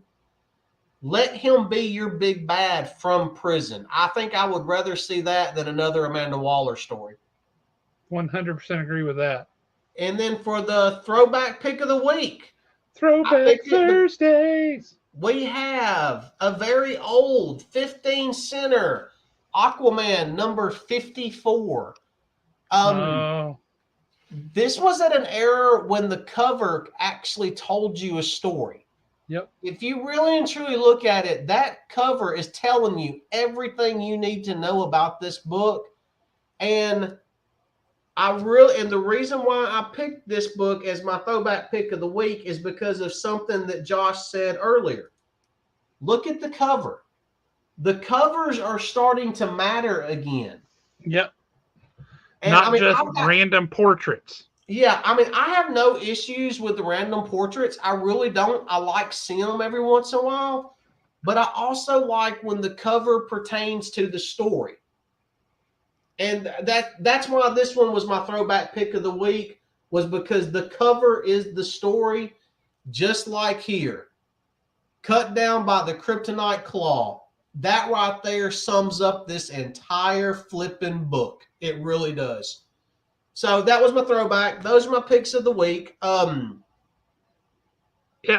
Let him be your big bad from prison. I think I would rather see that than another Amanda Waller story. 100% agree with that. And then for the throwback pick of the week. Throwback Thursdays. We have a very old 15-center Aquaman number 54. This was at an era when the cover actually told you a story. Yep. If you really and truly look at it, that cover is telling you everything you need to know about this book. And the reason why I picked this book as my throwback pick of the week is because of something that Josh said earlier. Look at the cover. The covers are starting to matter again. Yep. And Not just random portraits. Yeah, I have no issues with the random portraits. I really don't. I like seeing them every once in a while. But I also like when the cover pertains to the story. And that's why this one was my throwback pick of the week, was because the cover is the story, just like here. Cut down by the Kryptonite Claw. That right there sums up this entire flipping book. It really does. So that was my throwback. Those are my picks of the week. Yeah,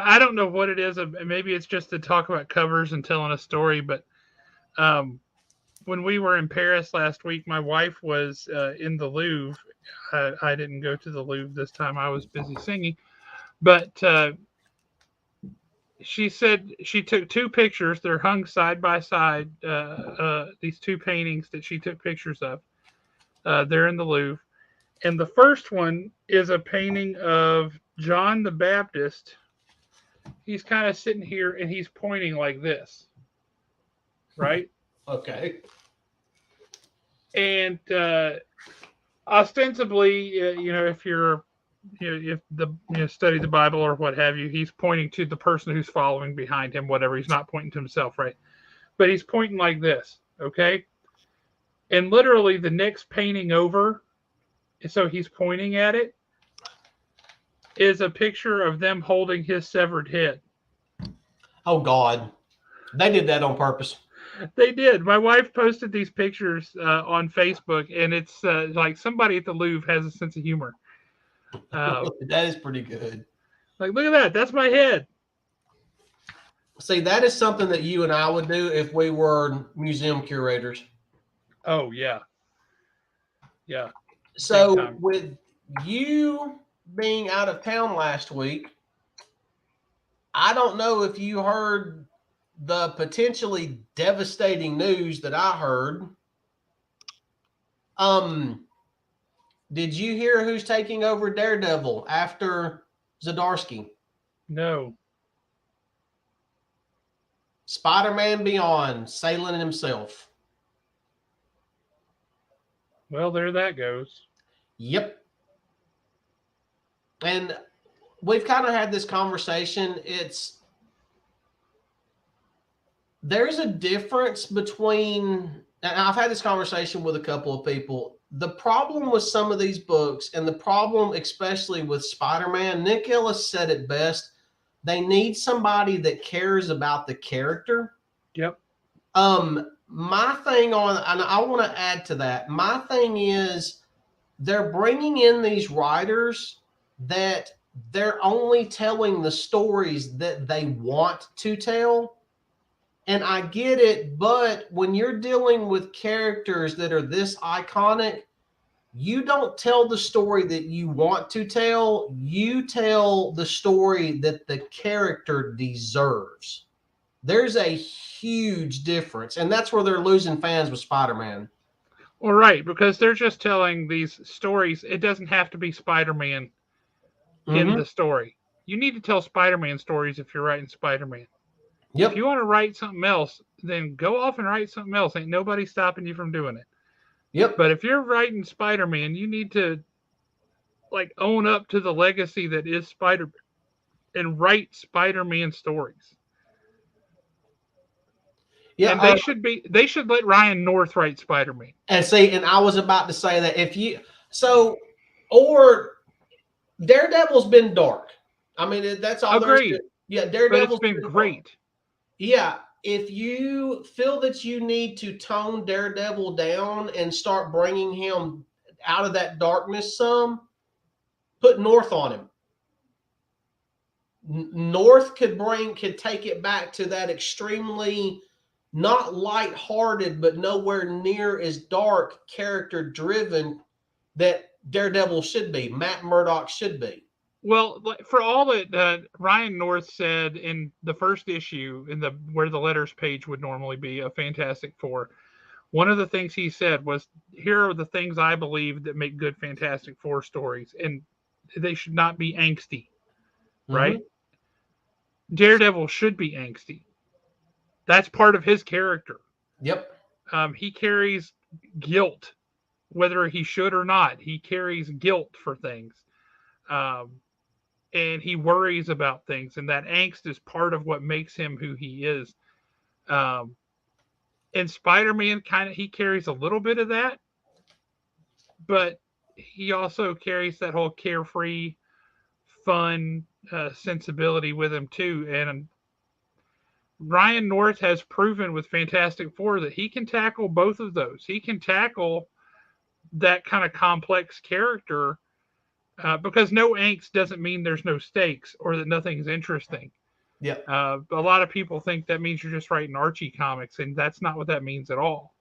I don't know what it is. Maybe it's just to talk about covers and telling a story. But when we were in Paris last week, my wife was in the Louvre. I didn't go to the Louvre this time. I was busy singing. But she said she took 2 pictures. They're hung side by side. These 2 paintings that she took pictures of. They're in the Louvre. And the first one is a painting of John the Baptist. He's kind of sitting here and he's pointing like this, right? Okay. And ostensibly, if you're, if study the Bible or what have you, he's pointing to the person who's following behind him, whatever. He's not pointing to himself, right? But he's pointing like this, okay? And literally the next painting over, so he's pointing at it, is a picture of them holding his severed head. Oh, God. They did that on purpose. They did. My wife posted these pictures on Facebook, and it's like somebody at the Louvre has a sense of humor. That is pretty good. Like, look at that. That's my head. See, that is something that you and I would do if we were museum curators. Oh, yeah. Yeah. So with you being out of town last week, I don't know if you heard the potentially devastating news that I heard. Did you hear who's taking over Daredevil after Zdarsky? No. Spider-Man Beyond, Salen himself. Well, there that goes. Yep. And we've kind of had this conversation. There's a difference between, and I've had this conversation with a couple of people. The problem with some of these books, and the problem especially with Spider-Man, Nick Ellis said it best. They need somebody that cares about the character. Yep. My thing on, and I want to add to that, my thing is they're bringing in these writers that they're only telling the stories that they want to tell. And I get it, but when you're dealing with characters that are this iconic, you don't tell the story that you want to tell. You tell the story that the character deserves. There's a huge difference, and that's where they're losing fans with Spider-Man. Well, right, because they're just telling these stories. It doesn't have to be Spider-Man in the story. You need to tell Spider-Man stories if you're writing Spider-Man. Yep. If you want to write something else, then go off and write something else. Ain't nobody stopping you from doing it. Yep. But if you're writing Spider-Man, you need to own up to the legacy that is Spider-Man and write Spider-Man stories. Yeah, and they should let Ryan North write Spider-Man. And see, and I was about to say that or Daredevil's been dark. I mean, that's all. Agreed. Yeah, Daredevil's been great. Dark. Yeah, if you feel that you need to tone Daredevil down and start bringing him out of that darkness some, put North on him. North could take it back to that extremely not lighthearted, but nowhere near as dark character driven that Daredevil should be, Matt Murdock should be. Well, for all that Ryan North said in the first issue, where the letters page would normally be a Fantastic Four, one of the things he said was, "Here are the things I believe that make good Fantastic Four stories, and they should not be angsty." Right? Daredevil should be angsty. That's part of his character. Yep. He carries guilt, whether he should or not. He carries guilt for things. And he worries about things. And that angst is part of what makes him who he is. And Spider-Man he carries a little bit of that. But he also carries that whole carefree, fun sensibility with him too. And Ryan North has proven with Fantastic Four that he can tackle both of those. He can tackle that kind of complex character because no angst doesn't mean there's no stakes or that nothing's interesting. Yeah. A lot of people think that means you're just writing Archie comics, and that's not what that means at all.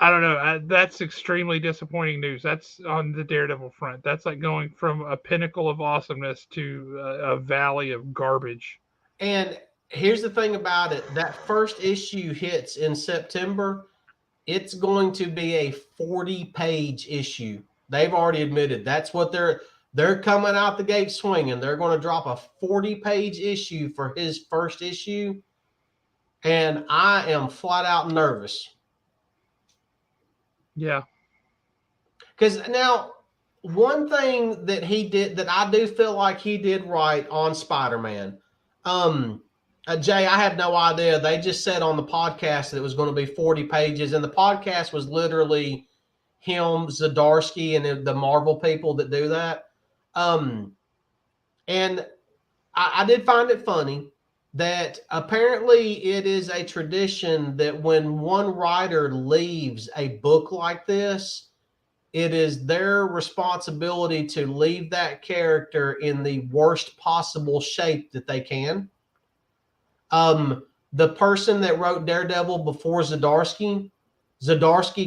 I don't know. That's extremely disappointing news. That's on the Daredevil front. That's like going from a pinnacle of awesomeness to a valley of garbage. And here's the thing about it. That first issue hits in September. It's going to be a 40-page issue. They've already admitted that's what they're coming out the gate swinging. They're going to drop a 40-page issue for his first issue, and I am flat out nervous. Yeah. Because now, one thing that he did that I do feel like he did right on Spider-Man. Jay, I had no idea. They just said on the podcast that it was going to be 40 pages, and the podcast was literally him, Zdarsky, and the Marvel people that do that. And I did find it funny that apparently it is a tradition that when one writer leaves a book like this, it is their responsibility to leave that character in the worst possible shape that they can. The person that wrote Daredevil before Zdarsky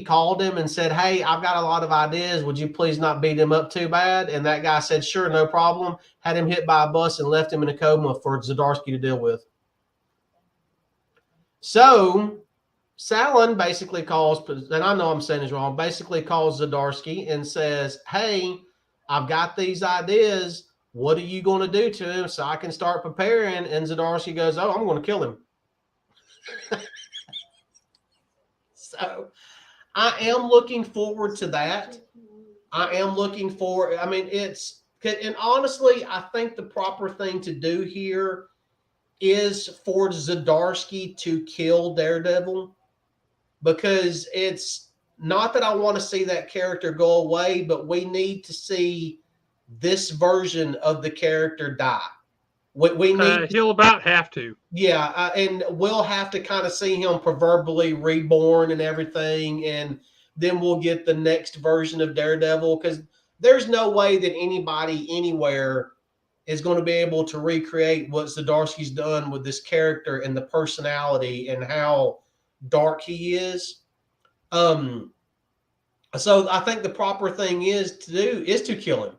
called him and said, "Hey, I've got a lot of ideas. Would you please not beat him up too bad?" And that guy said, "Sure, no problem." Had him hit by a bus and left him in a coma for Zdarsky to deal with. So Salin basically calls, and I know I'm saying this wrong, basically calls Zdarsky and says, "Hey, I've got these ideas. What are you going to do to him so I can start preparing?" And Zdarsky goes, "Oh, I'm going to kill him." So I am looking forward to that. I mean, and honestly, I think the proper thing to do here is for Zdarsky to kill Daredevil, because it's not that I want to see that character go away, but we need to see this version of the character die. We need he'll about have to. Yeah, and we'll have to kind of see him proverbially reborn and everything, and then we'll get the next version of Daredevil, because there's no way that anybody anywhere is going to be able to recreate what Zdarsky's done with this character and the personality and how dark he is. So I think the proper thing is to kill him.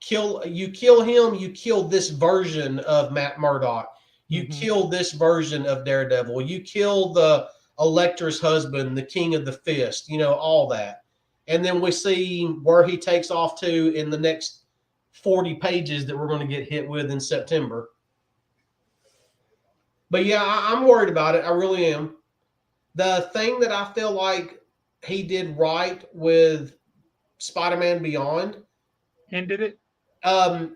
You kill him, you kill this version of Matt Murdock. You kill this version of Daredevil. You kill the Elektra's husband, the King of the Fist, all that. And then we see where he takes off to in the next 40 pages that we're going to get hit with in September. But yeah, I'm worried about it. I really am. The thing that I feel like he did right with Spider-Man Beyond. Ended it? No,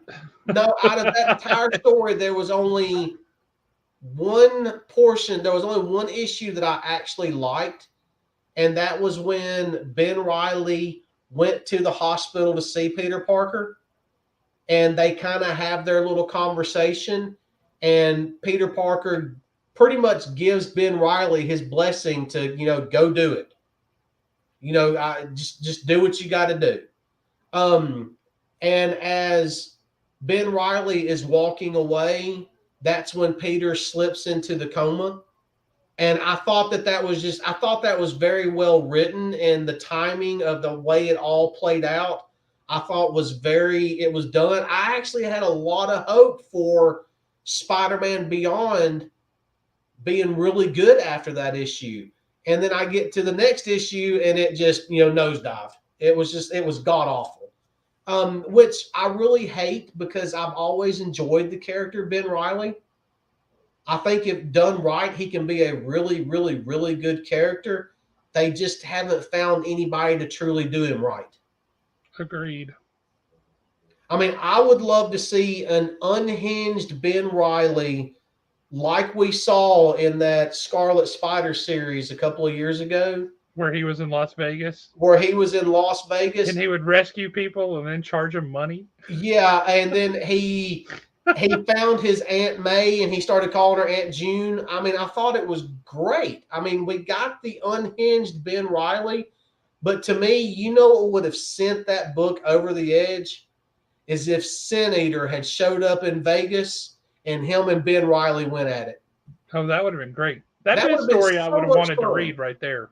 out of that entire story, there was only one portion. There was only one issue that I actually liked, and that was when Ben Reilly went to the hospital to see Peter Parker, and they kind of have their little conversation, and Peter Parker pretty much gives Ben Reilly his blessing to, go do it. Just do what you got to do. And as Ben Reilly is walking away, that's when Peter slips into the coma. And I thought that was very well written, and the timing of the way it all played out, I thought it was done. I actually had a lot of hope for Spider-Man Beyond being really good after that issue. And then I get to the next issue and it just, nosedive. It was god awful. Which I really hate, because I've always enjoyed the character Ben Reilly. I think if done right, he can be a really, really, really good character. They just haven't found anybody to truly do him right. Agreed. I mean, I would love to see an unhinged Ben Reilly like we saw in that Scarlet Spider series a couple of years ago. Where he was in Las Vegas. And he would rescue people and then charge them money. Yeah, and then he found his Aunt May and he started calling her Aunt June. I mean, I thought it was great. I mean, we got the unhinged Ben Reilly, but to me, what would have sent that book over the edge is if Sin Eater had showed up in Vegas and him and Ben Reilly went at it. Oh, that would have been great. That's a story I would have wanted to read right there.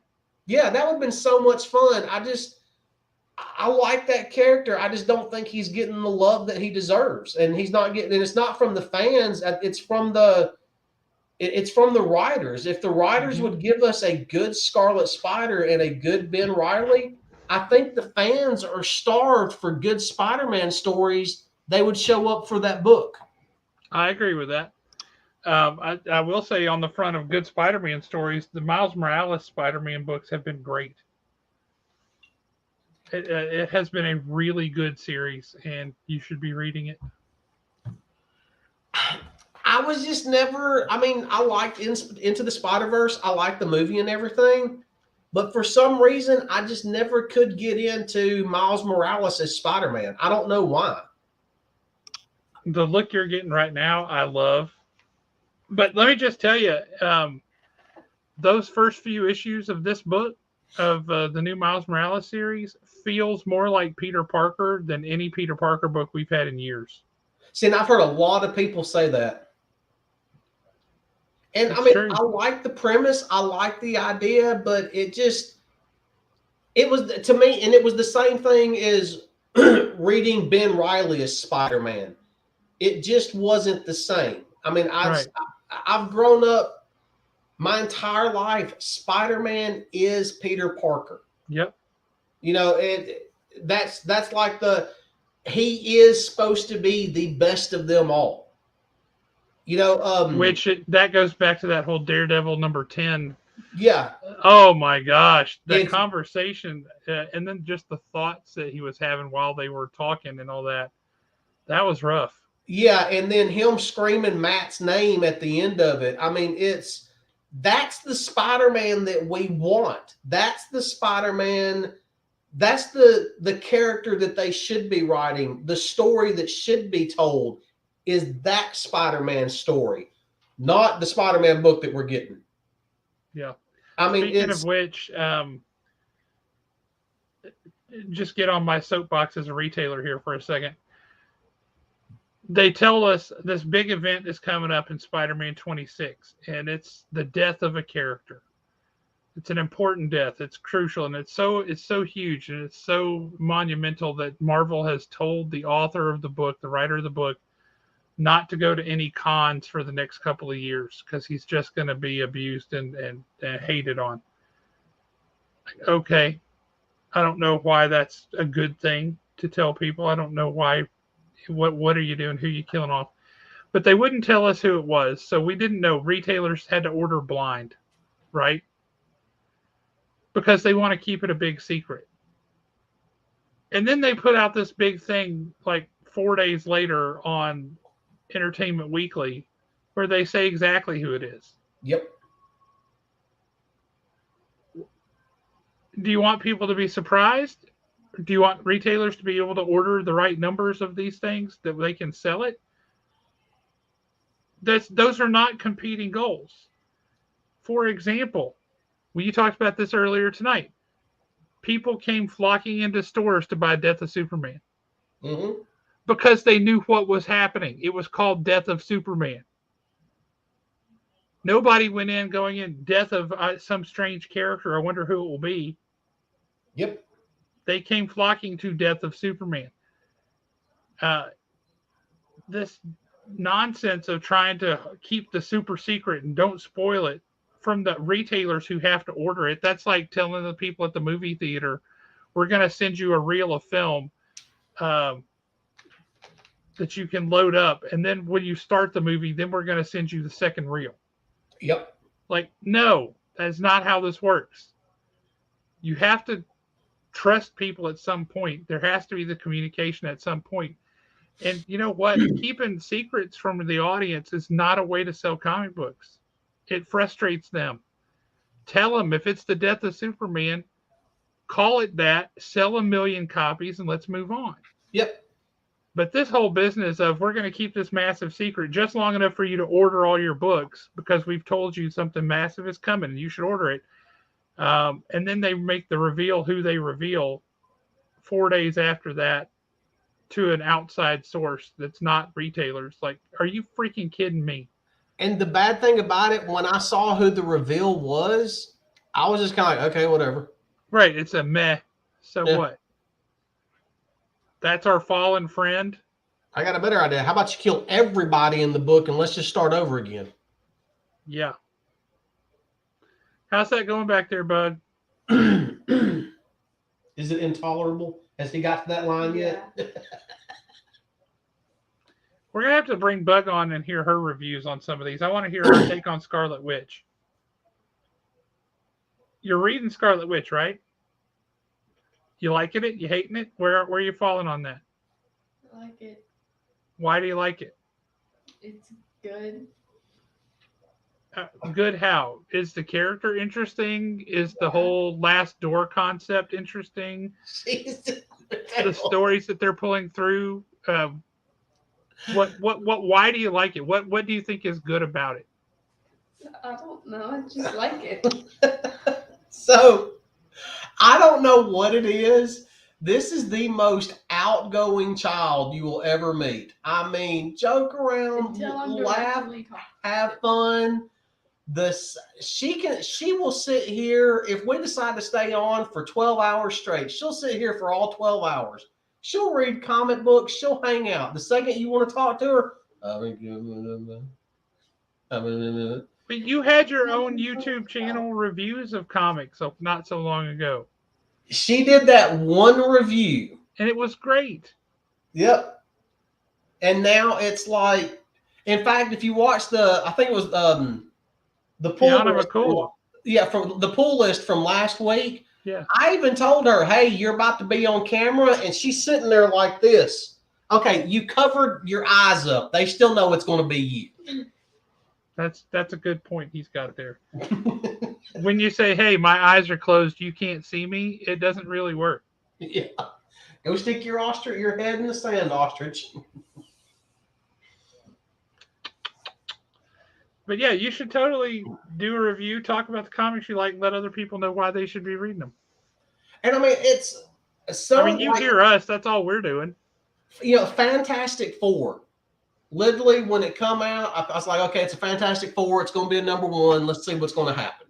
Yeah, that would have been so much fun. I like that character. I just don't think he's getting the love that he deserves. And he's not getting, and it's not from the fans. It's from the It's from the writers. If the writers Mhm. would give us a good Scarlet Spider and a good Ben Riley, I think the fans are starved for good Spider-Man stories. They would show up for that book. I agree with that. I will say on the front of good Spider-Man stories, the Miles Morales Spider-Man books have been great. It has been a really good series, and you should be reading it. I was just never. I mean, I liked Into the Spider-Verse. I liked the movie and everything, but for some reason, I just never could get into Miles Morales as Spider-Man. I don't know why. The look you're getting right now, I love. But let me just tell you, those first few issues of this book, of the new Miles Morales series, feels more like Peter Parker than any Peter Parker book we've had in years. See, and I've heard a lot of people say that. And It's I mean, true. I like the premise, I like the idea, but it was to me, and it was the same thing as reading Ben Riley as Spider-Man. It just wasn't the same. I mean, Right. I've grown up my entire life. Spider-Man is Peter Parker. Yep. You know, that's like he is supposed to be the best of them all. You know, That goes back to that whole Daredevil number 10. yeah, Oh my gosh, that it's conversation, and then just the thoughts that he was having while they were talking and all that. That was rough. yeah, and then him screaming Matt's name at the end of it. I mean, that's the Spider-Man that we want. That's the Spider-Man. That's the character that they should be writing. The story that should be told is that Spider-Man story, not the Spider-Man book that we're getting. Yeah. I mean, Speaking of which, just get on my soapbox as a retailer here for a second. They tell us this big event is coming up in Spider-Man 26, and it's the death of a character. It's an important death. It's crucial, and it's so huge, and it's so monumental that Marvel has told the author of the book, the writer of the book, not to go to any cons for the next couple of years because he's just going to be abused and hated on. Okay, I don't know why that's a good thing to tell people. I don't know why. What are you doing? Who are you killing off? But they wouldn't tell us who it was, so we didn't know. Retailers had to order blind, right? Because they want to keep it a big secret. And then they put out this big thing like 4 days later on Entertainment Weekly where they say exactly who it is. Yep. Do you want people to be surprised? Do you want retailers to be able to order the right numbers of these things that they can sell it? Those are not competing goals. For example, you talked about this earlier tonight. People came flocking into stores to buy Death of Superman. Mm-hmm. Because they knew what was happening. It was called Death of Superman. Nobody went in going in death of some strange character. I wonder who it will be. Yep. They came flocking to Death of Superman. This nonsense of trying to keep the super secret and don't spoil it from the retailers who have to order it. That's like telling the people at the movie theater, we're going to send you a reel of film that you can load up. And then when you start the movie, then we're going to send you the second reel. Yep. Like, no, that's not how this works. You have to trust people at some point. There has to be the communication at some point. And you know what? Keeping secrets from the audience is not a way to sell comic books. It frustrates them. Tell them if it's the death of Superman, call it that, sell 1 million copies, and let's move on. Yep. But this whole business of we're going to keep this massive secret just long enough for you to order all your books because we've told you something massive is coming and you should order it. And then they make the reveal who they reveal 4 days after that to an outside source that's not retailers. Like, are you freaking kidding me? And the bad thing about it, when I saw who the reveal was, I was just kind of like, okay, whatever. Right. It's a meh. So Yeah. what? That's our fallen friend. I got a better idea. How about you kill everybody in the book and let's just start over again? Yeah. How's that going back there, Bud? Is it intolerable? Has he got to that line yet? We're gonna have to bring Bug on and hear her reviews on some of these. I want to hear her take on Scarlet Witch. You're reading Scarlet Witch, right? You liking it? You hating it? Where are you falling on that? I like it. Why do you like it? It's good. Good how? Is the character interesting? Is the whole last door concept interesting? The stories that they're pulling through. What? Why do you like it? What do you think is good about it? I don't know. I just like it. So, I don't know what it is. This is the most outgoing child you will ever meet. I mean, joke around, laugh, have fun. She will sit here if we decide to stay on for 12 hours straight. She'll sit here for all 12 hours. She'll read comic books. She'll hang out. The second you want to talk to her, but you had your own YouTube channel reviews of comics not so long ago. She did that one review. And it was great. Yep. And now it's like, in fact, if you watch I think it was the pull list, from the pull list from last week. Yeah. I even told her, hey, you're about to be on camera, and she's sitting there like this. Okay, you covered your eyes up. They still know it's going to be you. That's a good point he's got there. When you say, hey, my eyes are closed, you can't see me, it doesn't really work. Yeah. Go stick your head in the sand, ostrich. But yeah, you should totally do a review, talk about the comics you like, and let other people know why they should be reading them. And I mean, it's so. I mean, you hear us, that's all we're doing. Fantastic Four. Literally, when it come out, I was like, okay, it's a Fantastic Four. It's going to be a number one. Let's see what's going to happen.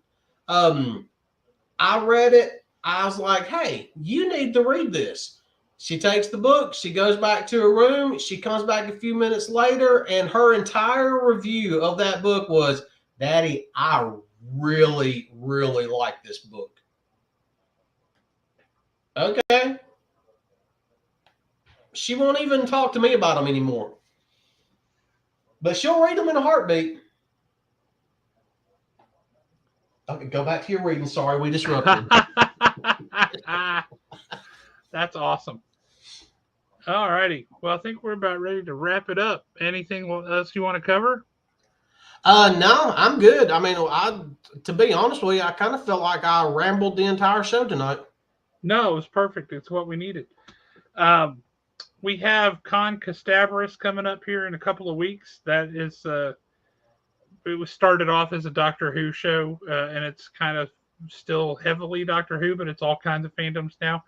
I read it. I was like, hey, you need to read this. She takes the book. She goes back to her room. She comes back a few minutes later, and her entire review of that book was, Daddy, I really, really like this book. Okay. She won't even talk to me about them anymore. But she'll read them in a heartbeat. Okay, go back to your reading. Sorry, we disrupted. That's awesome. All righty. Well, I think we're about ready to wrap it up. Anything else you want to cover? No, I'm good. I mean, to be honest with you, I kind of felt like I rambled the entire show tonight. No, it was perfect. It's what we needed. We have Con Castabris coming up here in a couple of weeks. That is, it was started off as a Doctor Who show, and it's kind of still heavily Doctor Who, but it's all kinds of fandoms now.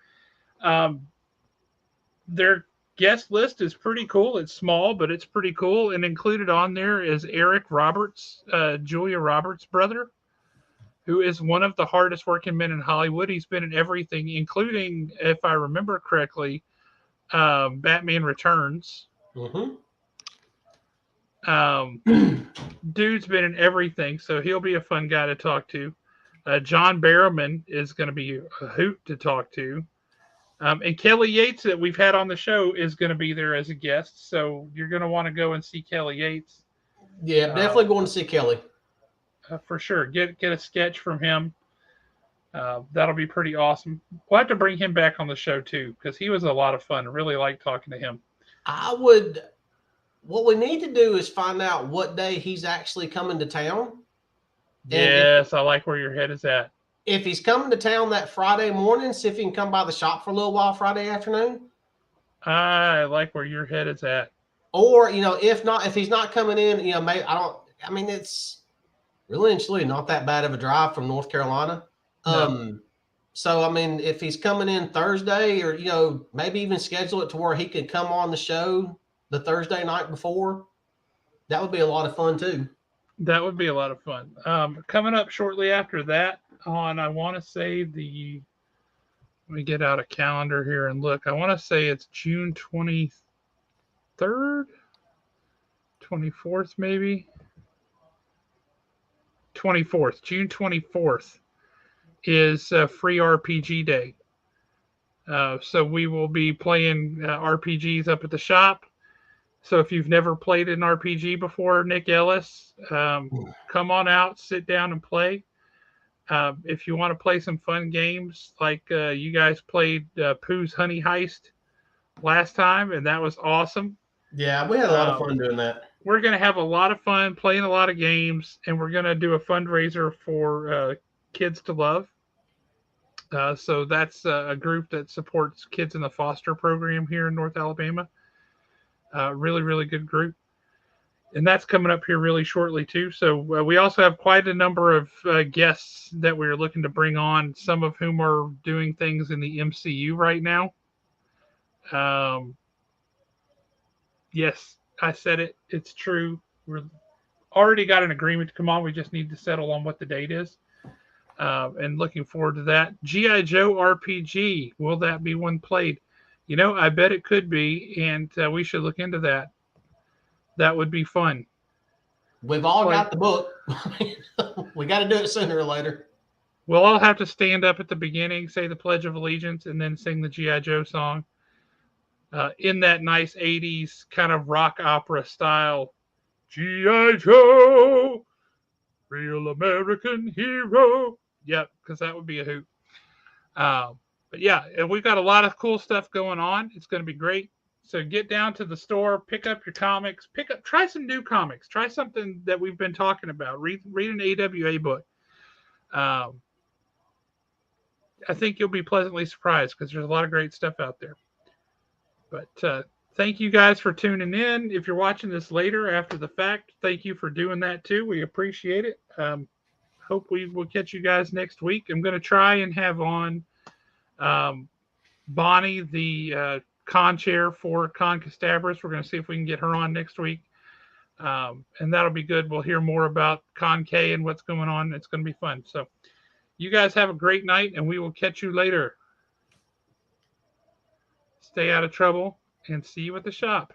Their guest list is pretty cool. It's small, but it's pretty cool. And included on there is Eric Roberts, Julia Roberts' brother, who is one of the hardest working men in Hollywood. He's been in everything, including, if I remember correctly, Batman Returns. Mm-hmm. Dude's been in everything, so he'll be a fun guy to talk to. John Barrowman is going to be a hoot to talk to. And Kelly Yates, that we've had on the show, is going to be there as a guest. So you're going to want to go and see Kelly Yates. Yeah, definitely going to see Kelly. For sure. Get a sketch from him. That'll be pretty awesome. We'll have to bring him back on the show, too, because he was a lot of fun. I really liked talking to him. What we need to do is find out what day he's actually coming to town. Yes, I like where your head is at. If he's coming to town that Friday morning, see if he can come by the shop for a little while Friday afternoon. I like where your head is at. Or, if he's not coming in, it's really and truly not that bad of a drive from North Carolina. No. So, if he's coming in Thursday or, maybe even schedule it to where he could come on the show the Thursday night before, that would be a lot of fun too. That would be a lot of fun. Coming up shortly after that I want to say let me get out a calendar here and look. I want to say it's June 23rd, 24th maybe. 24th. June 24th is free RPG day. So we will be playing RPGs up at the shop. So if you've never played an RPG before, Nick Ellis, come on out, sit down and play. If you want to play some fun games, like you guys played Pooh's Honey Heist last time, and that was awesome. Yeah, we had a lot of fun doing that. We're going to have a lot of fun playing a lot of games, and we're going to do a fundraiser for Kids to Love. So that's a group that supports kids in the foster program here in North Alabama. Really, really good group. And that's coming up here really shortly, too. So we also have quite a number of guests that we're looking to bring on, some of whom are doing things in the MCU right now. Yes, I said it. It's true. We're already got an agreement to come on. We just need to settle on what the date is. And looking forward to that. G.I. Joe RPG. Will that be one played? You know, I bet it could be, and we should look into that. That would be fun. We've all got the book. We got to do it sooner or later. We'll all have to stand up at the beginning, say the Pledge of Allegiance, and then sing the G.I. Joe song in that nice 80s kind of rock opera style. G.I. Joe, real American hero. Yep, because that would be a hoot. But yeah, and we've got a lot of cool stuff going on. It's going to be great. So get down to the store, pick up your comics, try some new comics, try something that we've been talking about. Read an AWA book. I think you'll be pleasantly surprised because there's a lot of great stuff out there. But thank you guys for tuning in. If you're watching this later after the fact, thank you for doing that too. We appreciate it. Hope we will catch you guys next week. I'm going to try and have on Bonnie, the con chair for Conquistabris. We're going to see if we can get her on next week. And that'll be good. We'll hear more about Con K and what's going on. It's going to be fun. So you guys have a great night, and we will catch you later. Stay out of trouble, and see you at the shop.